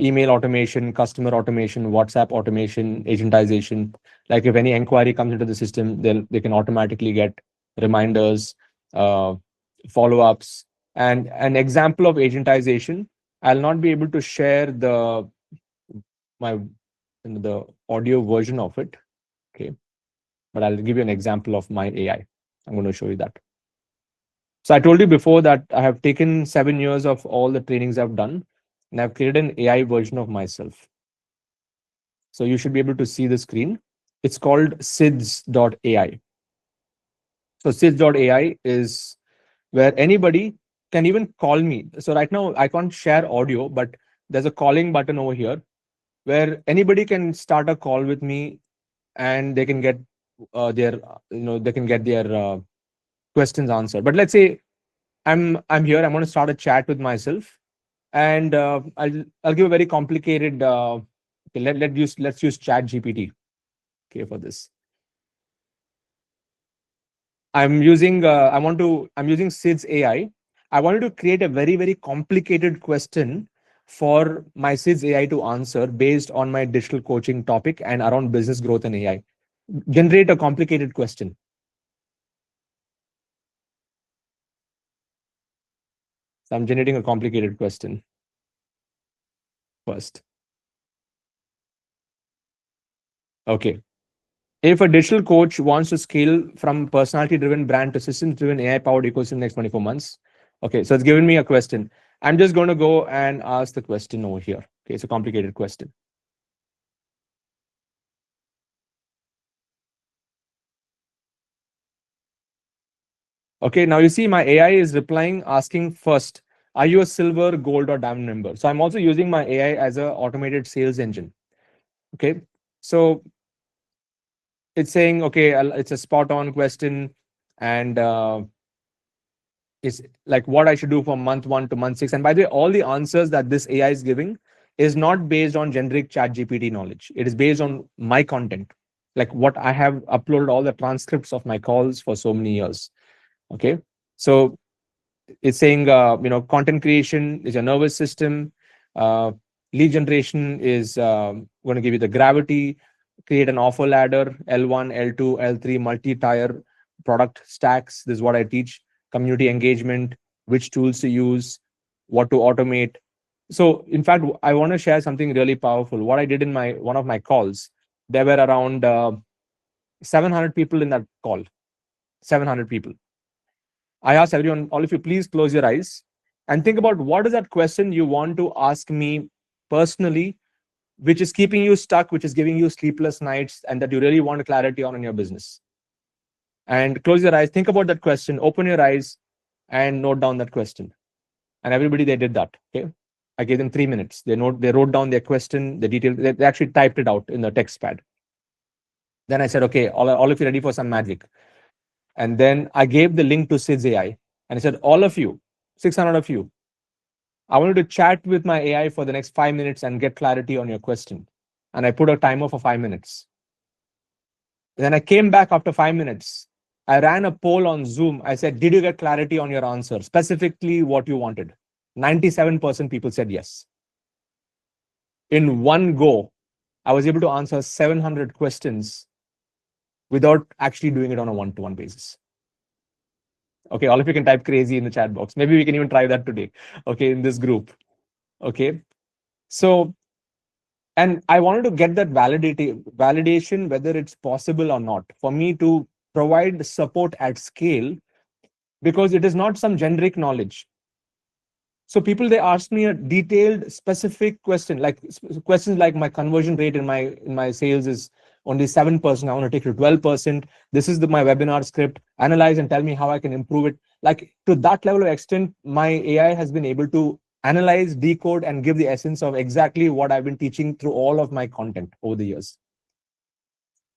email automation, customer automation, WhatsApp automation, agentization. Like if any inquiry comes into the system, they can automatically get reminders, uh, follow-ups, and an example of agentization. I'll not be able to share my the audio version of it. Okay, but I'll give you an example of my AI. I'm going to show you that. So I told you before that I have taken 7 years of all the trainings I've done, and I've created an AI version of myself. So you should be able to see the screen. It's called SIDS.ai. So SIDS.ai is where anybody can even call me. So right now I can't share audio, but there's a calling button over here where anybody can start a call with me, and they can get their they can get their questions answered. But let's say I'm here. I'm going to start a chat with myself, and I'll give a very complicated. Okay, let's use Chat GPT. Okay, for this, I'm using SIDS AI. I wanted to create a very complicated question for my SIDS AI to answer based on my digital coaching topic and around business growth and AI. Generate a complicated question. So I'm generating a complicated question first. Okay. If a digital coach wants to scale from personality driven brand to systems driven AI powered ecosystem next 24 months. Okay, so it's given me a question. I'm just going to go and ask the question over here. Okay, it's a complicated question. Okay, now you see my AI is replying, asking first, are you a silver, gold, or diamond member? So I'm also using my AI as an automated sales engine. Okay, so it's saying, okay, it's a spot on question, and is like what I should do from month 1 to month 6. And by the way, all the answers that this AI is giving is not based on generic Chat GPT knowledge. It is based on my content, like what I have uploaded all the transcripts of my calls for so many years. Okay, so it's saying content creation is your nervous system, uh, lead generation is going to give you the gravity, create an offer ladder, L1, L2, L3, multi-tier product stacks. This is what I teach. Community engagement, which tools to use, what to automate. So in fact, I want to share something really powerful. What I did in my one of my calls, there were around 700 people in that call. 700 people. I asked everyone, all of you, please close your eyes and think about what is that question you want to ask me personally, which is keeping you stuck, which is giving you sleepless nights, and that you really want clarity on in your business. And close your eyes, think about that question, open your eyes, and note down that question. And everybody, they did that. Okay, I gave them 3 minutes. They wrote down their question, the detail. They actually typed it out in the text pad. Then I said, okay, all of you ready for some magic? And then I gave the link to SIDS AI, and I said, all of you, 600 of you, I wanted to chat with my AI for the next 5 minutes and get clarity on your question. And I put a timer for 5 minutes. Then I came back after 5 minutes. I ran a poll on Zoom. I said, did you get clarity on your answer? Specifically what you wanted. 97% people said yes. In one go, I was able to answer 700 questions without actually doing it on a one-to-one basis. Okay, all of you can type crazy in the chat box. Maybe we can even try that today. Okay, in this group. Okay. So, and I wanted to get that validation, whether it's possible or not, for me to provide support at scale, because it is not some generic knowledge. So people, they ask me a detailed, specific question, like questions like my conversion rate in my sales is only 7%. I want to take it to 12%. This is my webinar script. Analyze and tell me how I can improve it. Like to that level of extent, my AI has been able to analyze, decode, and give the essence of exactly what I've been teaching through all of my content over the years.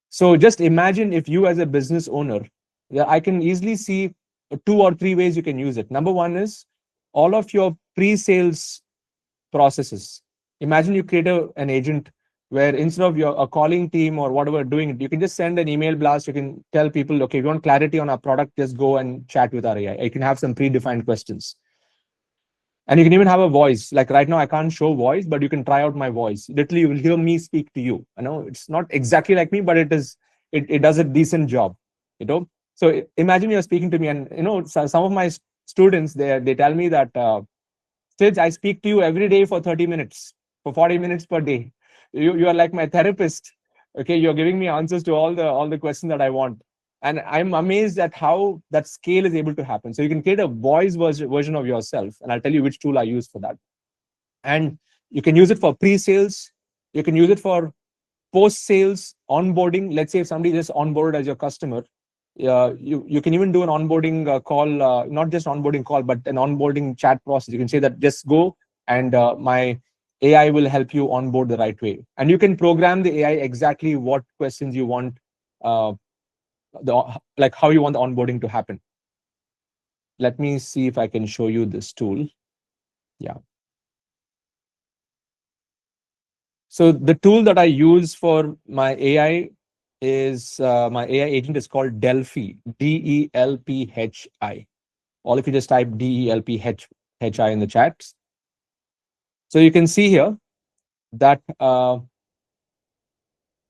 So just imagine if you as a business owner, yeah, I can easily see 2 or 3 ways you can use it. Number one is all of your pre-sales processes. Imagine you create an agent where instead of a calling team or whatever doing it, you can just send an email blast. You can tell people, okay, if you want clarity on our product, just go and chat with our AI. You can have some predefined questions. And you can even have a voice. Like right now, I can't show voice, but you can try out my voice. Literally, you will hear me speak to you. I know it's not exactly like me, but it does a decent job. So imagine you're speaking to me, and some of my students, they tell me that, Sid, I speak to you every day for 30 minutes, for 40 minutes per day. You are like my therapist. Okay, you're giving me answers to all the questions that I want. And I'm amazed at how that scale is able to happen. So you can create a voice version of yourself, and I'll tell you which tool I use for that. And you can use it for pre-sales. You can use it for post-sales onboarding. Let's say if somebody just onboarded as your customer, you can even do an onboarding call, not just onboarding call, but an onboarding chat process. You can say that just go, and my AI will help you onboard the right way. And you can program the AI exactly what questions you want, uh, like how you want the onboarding to happen. Let me see if I can show you this tool. Yeah. So the tool that I use for my AI is my AI agent is called Delphi, Delphi. Or if you just type Delphi in the chat. So you can see here that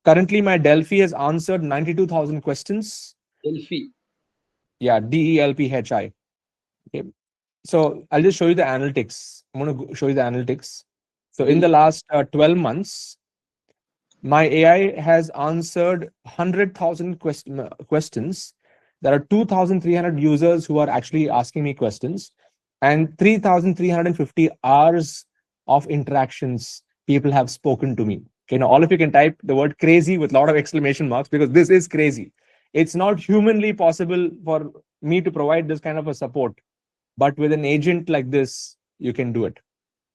currently my Delphi has answered 92,000 questions. Delphi. Yeah, Delphi. Okay. So I'll just show you the analytics. I'm going to show you the analytics. So in the last 12 months, my AI has answered 100,000 questions. There are 2,300 users who are actually asking me questions, and 3,350 hours of interactions people have spoken to me. Okay, now all of you can type the word crazy with a lot of exclamation marks, because this is crazy. It's not humanly possible for me to provide this kind of a support, but with an agent like this, you can do it.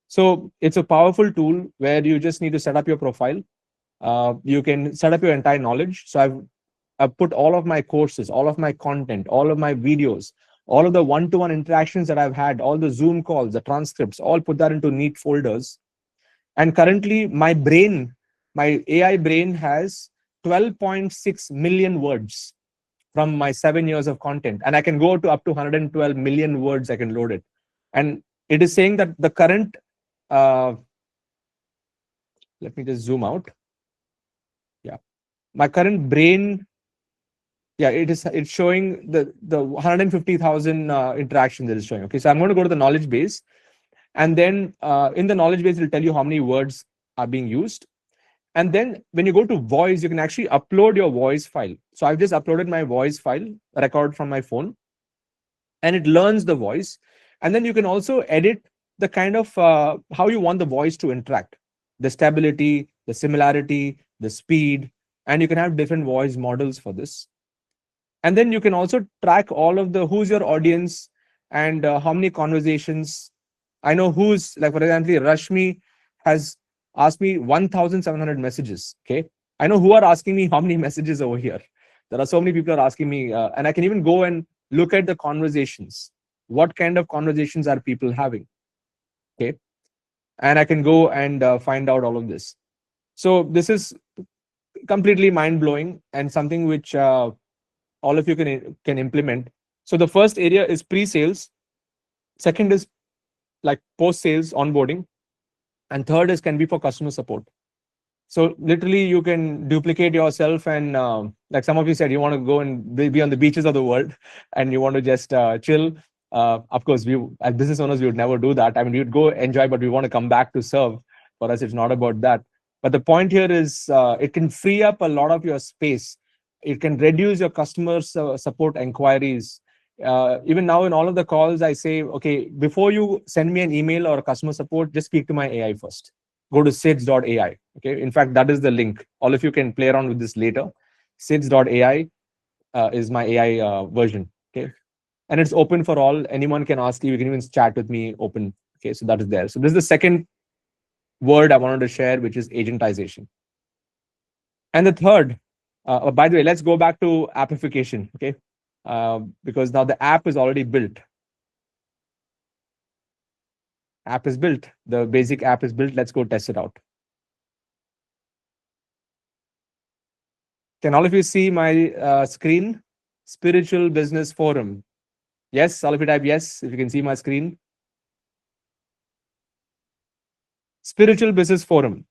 So it's a powerful tool where you just need to set up your profile. You can set up your entire knowledge. So I've put all of my courses, all of my content, all of my videos, all of the one-to-one interactions that I've had, all the Zoom calls, the transcripts, all put that into neat folders. And currently my brain, my AI brain has 12.6 million words from my 7 years of content. And I can go to up to 112 million words I can load it. And it is saying that the current, let me just zoom out. Yeah. My current brain, yeah, it's showing the 150,000 interactions that is showing. Okay, so I'm going to go to the knowledge base, and then in the knowledge base it'll tell you how many words are being used. And then when you go to voice, you can actually upload your voice file. So I've just uploaded my voice file, record from my phone, and it learns the voice. And then you can also edit the kind of how you want the voice to interact, the stability, the similarity, the speed, and you can have different voice models for this. And then you can also track all of the who's your audience, and how many conversations. I know who's, like, for example, Rashmi has asked me 1,700 messages. Okay, I know who are asking me how many messages over here. There are so many people are asking me, and I can even go and look at the conversations. What kind of conversations are people having? Okay, and I can go and find out all of this. So this is completely mind blowing, and something which all of you can implement. So the first area is pre-sales, second is like post-sales onboarding, and third is can be for customer support. So literally you can duplicate yourself, and like some of you said, you want to go and be on the beaches of the world, and you want to just chill. Of course, we as business owners, we would never do that. I mean, you'd go enjoy, but we want to come back to serve. For us, it's not about that. But the point here is it can free up a lot of your space. It can reduce your customer support inquiries. Even now in all of the calls, I say, okay, before you send me an email or customer support, just speak to my AI first. Go to sids.ai. Okay, in fact, that is the link. All of you can play around with this later. Sids.ai is my AI version. Okay, and it's open for all. Anyone can ask you. You can even chat with me open. Okay, so that is there. So this is the second word I wanted to share, which is agentization. And the third, by the way, let's go back to appification. Okay, because now the app is already built. App is built. The basic app is built. Let's go test it out. Can all of you see my screen? Spiritual Business Forum. Yes, all of you type yes if you can see my screen. Spiritual Business Forum,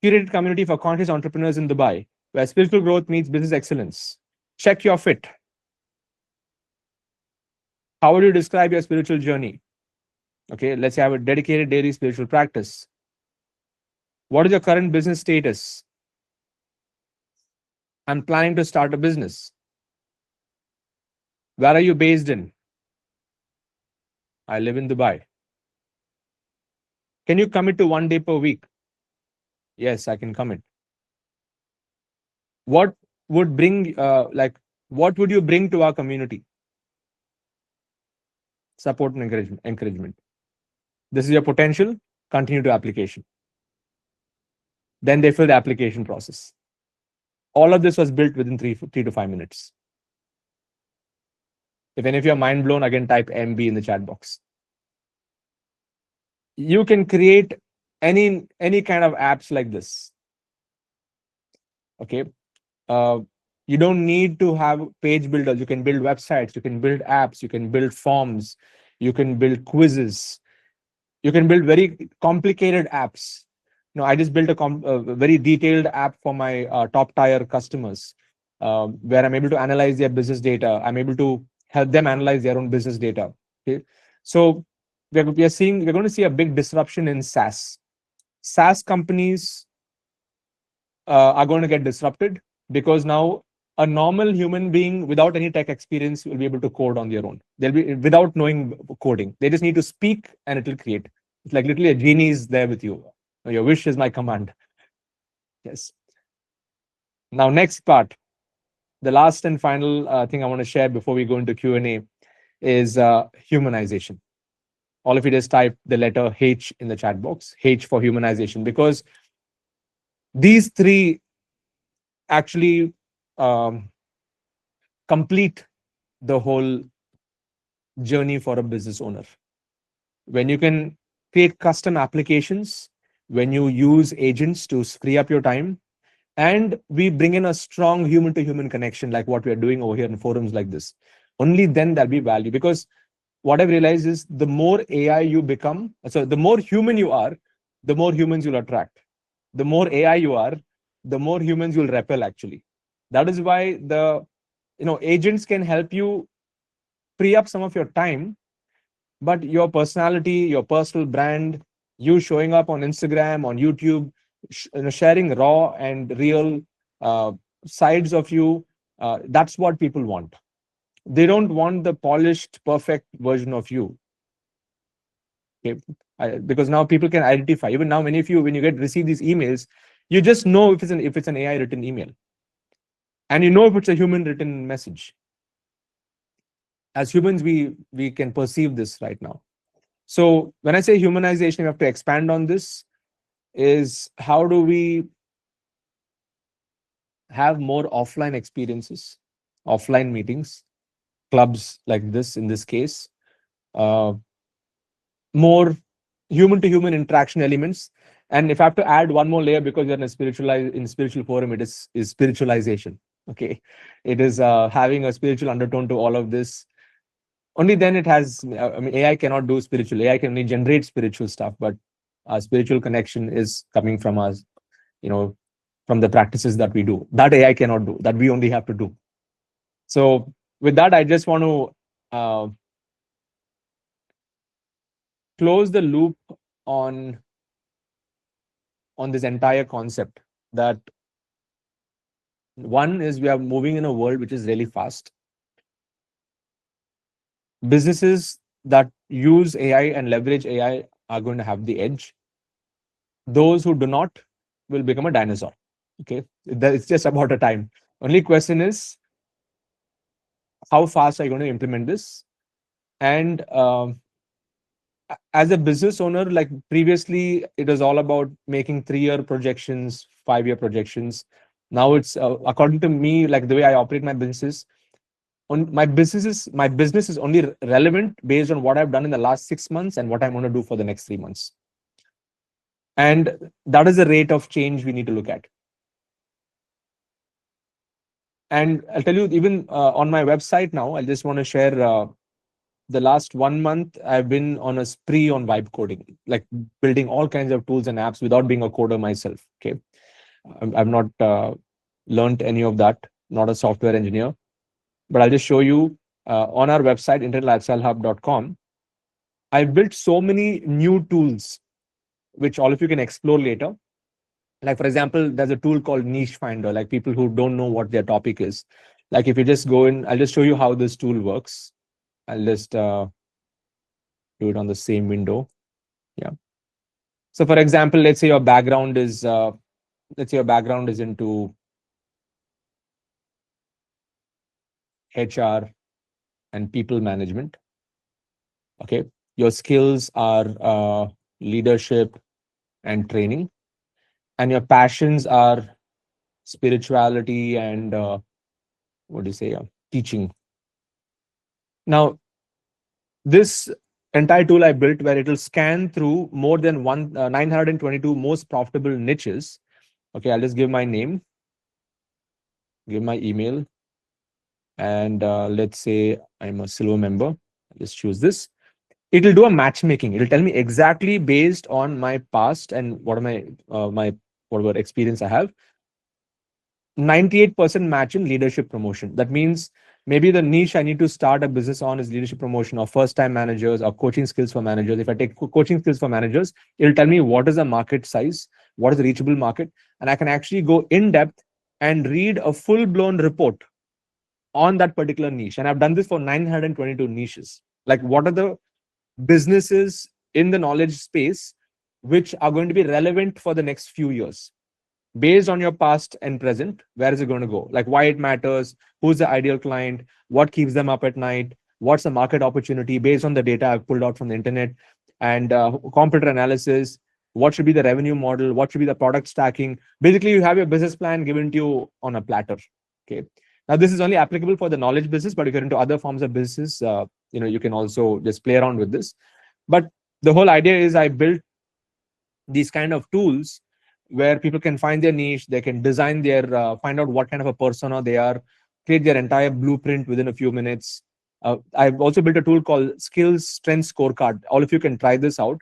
curated community for conscious entrepreneurs in Dubai, where spiritual growth meets business excellence. Check your fit. How would you describe your spiritual journey? Okay, let's say I have a dedicated daily spiritual practice. What is your current business status? I'm planning to start a business. Where are you based in? I live in Dubai. Can you commit to 1 day per week? Yes, I can commit. What would bring, what would you bring to our community? Support and encouragement. This is your potential. Continue to application. Then they fill the application process. All of this was built within 3 to 5 minutes. If any of you are mind blown, again, type MB in the chat box. You can create any kind of apps like this. Okay. You don't need to have page builders. You can build websites, you can build apps, you can build forms, you can build quizzes, you can build very complicated apps. I just built a very detailed app for my top tier customers, where I'm able to analyze their business data. I'm able to help them analyze their own business data. Okay, so we're going to see a big disruption in SaaS. SaaS companies are going to get disrupted because now a normal human being without any tech experience will be able to code on their own. They'll be without knowing coding. They just need to speak and it will create. It's like literally a genie is there with you. Your wish is my command. Yes. Now, next part, the last and final thing I want to share before we go into Q&A is humanization. All of you just type the letter H in the chat box, H for humanization, because these three actually complete the whole journey for a business owner. When you can create custom applications, when you use agents to free up your time, and we bring in a strong human to human connection like what we are doing over here in forums like this, only then there'll be value. Because what I've realized is the more AI you become, so the more human you are, the more humans you'll attract. The more AI you are, the more humans you'll repel actually. That is why agents can help you free up some of your time, but your personality, your personal brand, you showing up on Instagram, on YouTube, sharing raw and real sides of you, that's what people want. They don't want the polished, perfect version of you. Okay? Because now people can identify. Even now, many of you, when you receive these emails, you just know if it's an AI written email, and you know if it's a human written message. As humans, we can perceive this right now. So when I say humanization, we have to expand on this. Is how do we have more offline experiences, offline meetings, clubs like this in this case, more human to human interaction elements. And if I have to add one more layer, because you're in a spiritual forum, it is spiritualization. Okay, it is having a spiritual undertone to all of this. Only then it has. AI cannot do spiritual. AI can only generate spiritual stuff, but our spiritual connection is coming from us. From the practices that we do. That AI cannot do. That we only have to do. So with that, I just want to close the loop on this entire concept. That one is we are moving in a world which is really fast. Businesses that use AI and leverage AI are going to have the edge. Those who do not will become a dinosaur. Okay, it's just about a time. Only question is, how fast are you going to implement this? And as a business owner, like previously, it was all about making 3-year projections, 5-year projections. Now it's according to me, like the way I operate my businesses. My business is only relevant based on what I've done in the last 6 months and what I'm going to do for the next 3 months. And that is the rate of change we need to look at. And I'll tell you, even on my website now, I just want to share the last 1 month, I've been on a spree on vibe coding, like building all kinds of tools and apps without being a coder myself. Okay, I've not learned any of that, not a software engineer, but I'll just show you on our website, internetlifestylehub.com, I've built so many new tools, which all of you can explore later. Like, for example, there's a tool called Niche Finder, like people who don't know what their topic is. Like, if you just go in, I'll just show you how this tool works. I'll just do it on the same window. Yeah. So, for example, let's say your background is into HR and people management. Okay. Your skills are leadership and training, and your passions are spirituality and what do you say? Teaching. Now, this entire tool I built, where it will scan through more than 922 most profitable niches. Okay, I'll just give my name, give my email, and let's say I'm a silver member. I'll just choose this. It will do a matchmaking. It will tell me exactly based on my past and what are my whatever experience I have. 98% match in leadership promotion. That means maybe the niche I need to start a business on is leadership promotion or first-time managers or coaching skills for managers. If I take coaching skills for managers, it'll tell me what is the market size, what is the reachable market, and I can actually go in depth and read a full-blown report on that particular niche. And I've done this for 922 niches. Like, what are the businesses in the knowledge space which are going to be relevant for the next few years? Based on your past and present, where is it going to go? Like, why it matters, who's the ideal client, what keeps them up at night, what's the market opportunity based on the data I've pulled out from the internet, and competitor analysis, what should be the revenue model, what should be the product stacking. Basically, you have your business plan given to you on a platter. Okay. Now, this is only applicable for the knowledge business, but if you're into other forms of business, you can also just play around with this. But the whole idea is I built these kind of tools where people can find their niche, they can design their, find out what kind of a persona they are, create their entire blueprint within a few minutes. I've also built a tool called Skills Strength Scorecard. All of you can try this out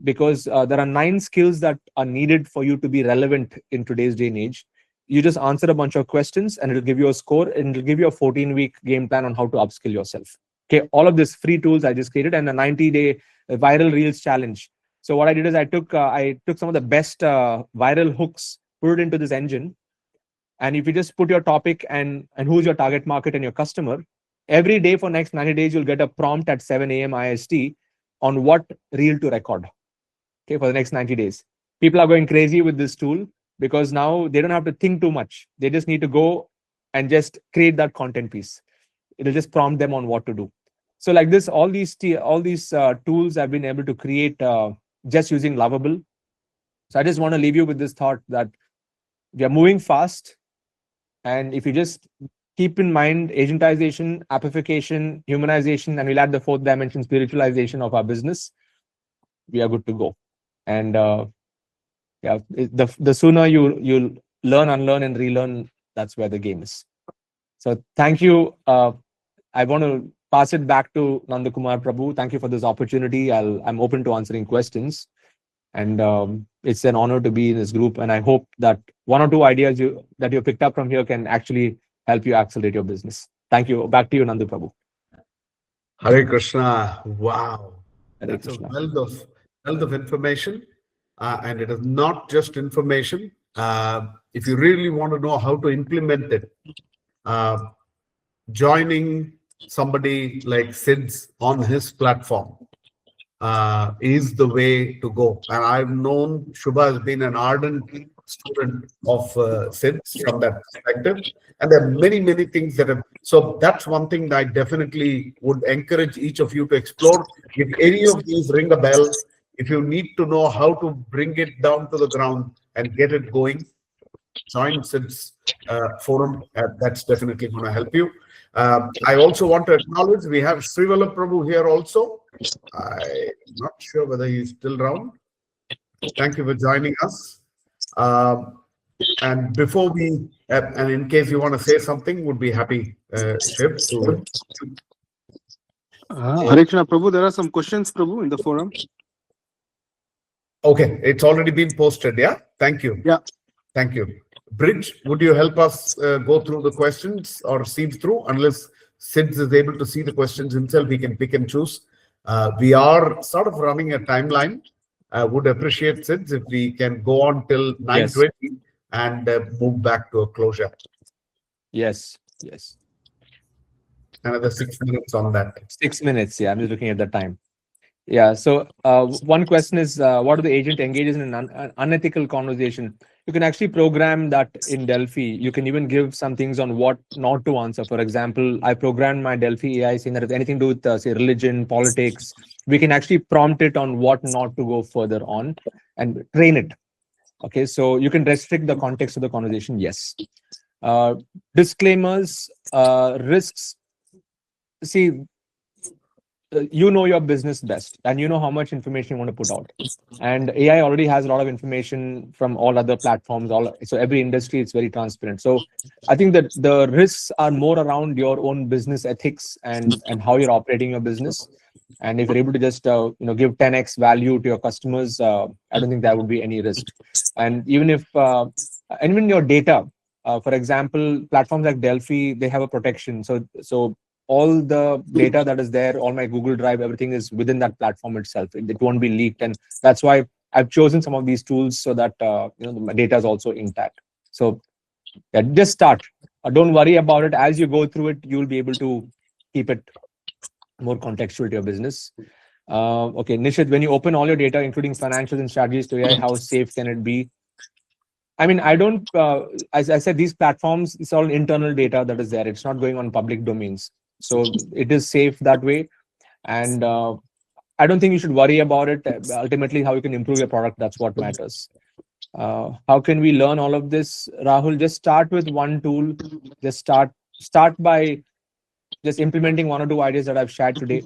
because there are 9 skills that are needed for you to be relevant in today's day and age. You just answer a bunch of questions and it'll give you a score and it'll give you a 14-week game plan on how to upskill yourself. Okay, all of these free tools I just created and a 90-day viral reels challenge. So what I did is I took some of the best viral hooks, put it into this engine, and if you just put your topic and who's your target market and your customer, every day for next 90 days you'll get a prompt at 7 a.m. IST on what reel to record. Okay, for the next 90 days. People are going crazy with this tool because now they don't have to think too much. They just need to go and just create that content piece. It'll just prompt them on what to do. So like this, all these tools I've been able to create just using Lovable. So I just want to leave you with this thought that we are moving fast. And if you just keep in mind agentization, appification, humanization, and we'll add the 4th dimension, spiritualization of our business, we are good to go. And yeah, the sooner you learn, unlearn, and relearn, that's where the game is. So thank you. I want to pass it back to Nandakumar Prabhu. Thank you for this opportunity. I'm open to answering questions. And it's an honor to be in this group. And I hope that 1 or 2 ideas that you picked up from here can actually help you accelerate your business. Thank you. Back to you, Nandu Prabhu. Hare Krishna. Wow. Hare That's Krishna. a wealth of information. And it is not just information. If you really want to know how to implement it, joining somebody like Sid's on his platform is the way to go. And I've known Shubha has been an ardent student of Sid's from that perspective. And there are many things that have. So that's one thing that I definitely would encourage each of you to explore. If any of these ring a bell, if you need to know how to bring it down to the ground and get it going, join Sid's forum. That's definitely going to help you. I also want to acknowledge we have Srivala Prabhu here also. I'm not sure whether he's still around. Thank you for joining us. And before we, and in case you want to say something, would be happy, Shiv, to. Hare Krishna, Prabhu, there are some questions, Prabhu, in the forum. Okay, it's already been posted, yeah? Thank you. Yeah. Thank you. Bridge, would you help us go through the questions or see through, unless Sids is able to see the questions himself. He can pick and choose. We are sort of running a timeline. I would appreciate, Sids, if we can go on till 9:20 and move back to a closure. Yes. Another 6 minutes on that. 6 minutes. Yeah, I'm just looking at the time. Yeah. So one question is, what do the agent engages in an unethical conversation? You can actually program that in Delphi. You can even give some things on what not to answer. For example, I programmed my Delphi AI saying that if anything to do with, say, religion, politics, we can actually prompt it on what not to go further on and train it. Okay. So you can restrict the context of the conversation. Yes. Disclaimers, risks. See, you know your business best and you know how much information you want to put out, and AI already has a lot of information from all other platforms, so every industry is very transparent. So I think that the risks are more around your own business ethics and how you're operating your business. And if you're able to just give 10x value to your customers, I don't think there would be any risk. And even your data, for example, platforms like Delphi, they have a protection. So all the data that is there, all my Google Drive, everything is within that platform itself. It won't be leaked, and that's why I've chosen some of these tools so that my data is also intact. So yeah, just start. Don't worry about it. As you go through it, you'll be able to keep it more contextual to your business. Okay, Nishit, when you open all your data, including financials and strategies to AI, how safe can it be? I mean, I don't, as I said, these platforms, it's all internal data that is there. It's not going on public domains. So it is safe that way. And I don't think you should worry about it. Ultimately, how you can improve your product, that's what matters. How can we learn all of this? Rahul, just start with one tool. Just start by just implementing one or two ideas that I've shared today.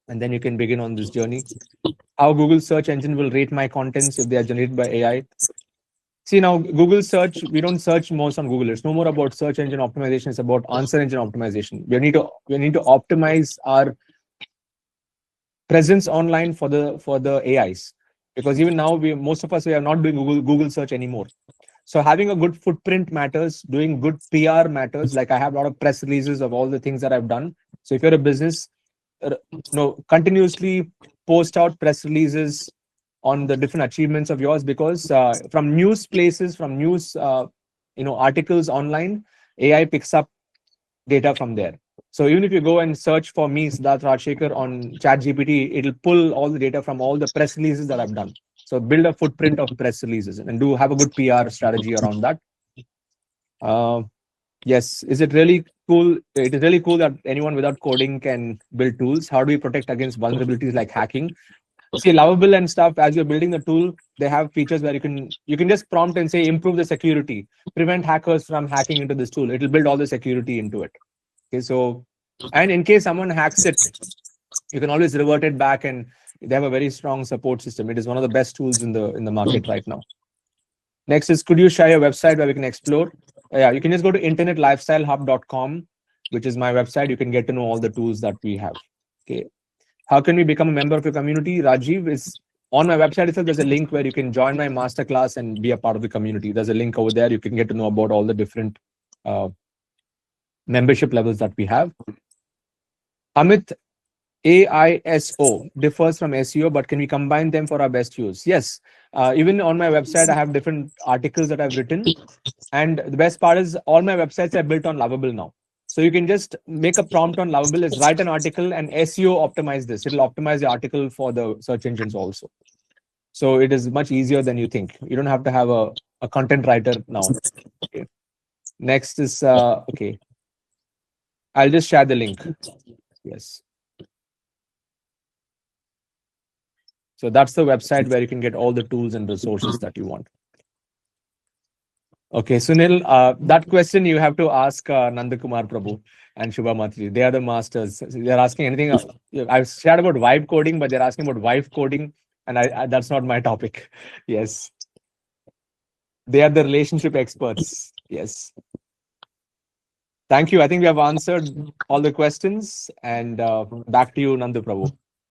And then you can begin on this journey. How Google search engine will rate my contents if they are generated by AI. See, now Google search, we don't search most on Google. It's no more about search engine optimization. It's about answer engine optimization. We need to optimize our presence online for the AIs, because even now most of us are not doing Google search anymore. So having a good footprint matters. Doing good PR matters. Like I have a lot of press releases of all the things that I've done. So if you're a business, continuously post out press releases on the different achievements of yours, because from news places, from news articles online, AI picks up data from there. So even if you go and search for me, Siddharth Rajsekar, on ChatGPT, it'll pull all the data from all the press releases that I've done. So build a footprint of press releases and have a good PR strategy around that. Yes, is it really cool? It is really cool that anyone without coding can build tools. How do we protect against vulnerabilities like hacking? See, Lovable and stuff, as you're building the tool, they have features where you can just prompt and say, improve the security, prevent hackers from hacking into this tool. It'll build all the security into it. Okay, so, and in case someone hacks it, you can always revert it back, and they have a very strong support system. It is one of the best tools in the market right now. Next is, could you share your website where we can explore? Yeah, you can just go to internetlifestylehub.com, which is my website. You can get to know all the tools that we have. Okay. How can we become a member of your community? Rajiv, is on my website itself. There's a link where you can join my masterclass and be a part of the community. There's a link over there. You can get to know about all the different membership levels that we have. Amit, AISO differs from SEO, but can we combine them for our best use? Yes. Even on my website, I have different articles that I've written. And the best part is all my websites are built on Lovable now. So you can just make a prompt on Lovable, is write an article, and SEO optimize this. It'll optimize the article for the search engines also. So it is much easier than you think. You don't have to have a content writer now. Okay. Next is, okay. I'll just share the link. Yes. So that's the website where you can get all the tools and resources that you want. Okay, Sunil, that question you have to ask Nandakumar Prabhu and Shubha Matri. They are the masters. They're asking anything. I've shared about vibe coding, but they're asking about wife coding, and that's not my topic. Yes. They are the relationship experts. Yes. Thank you. I think we have answered all the questions, and back to you, Nandu Prabhu.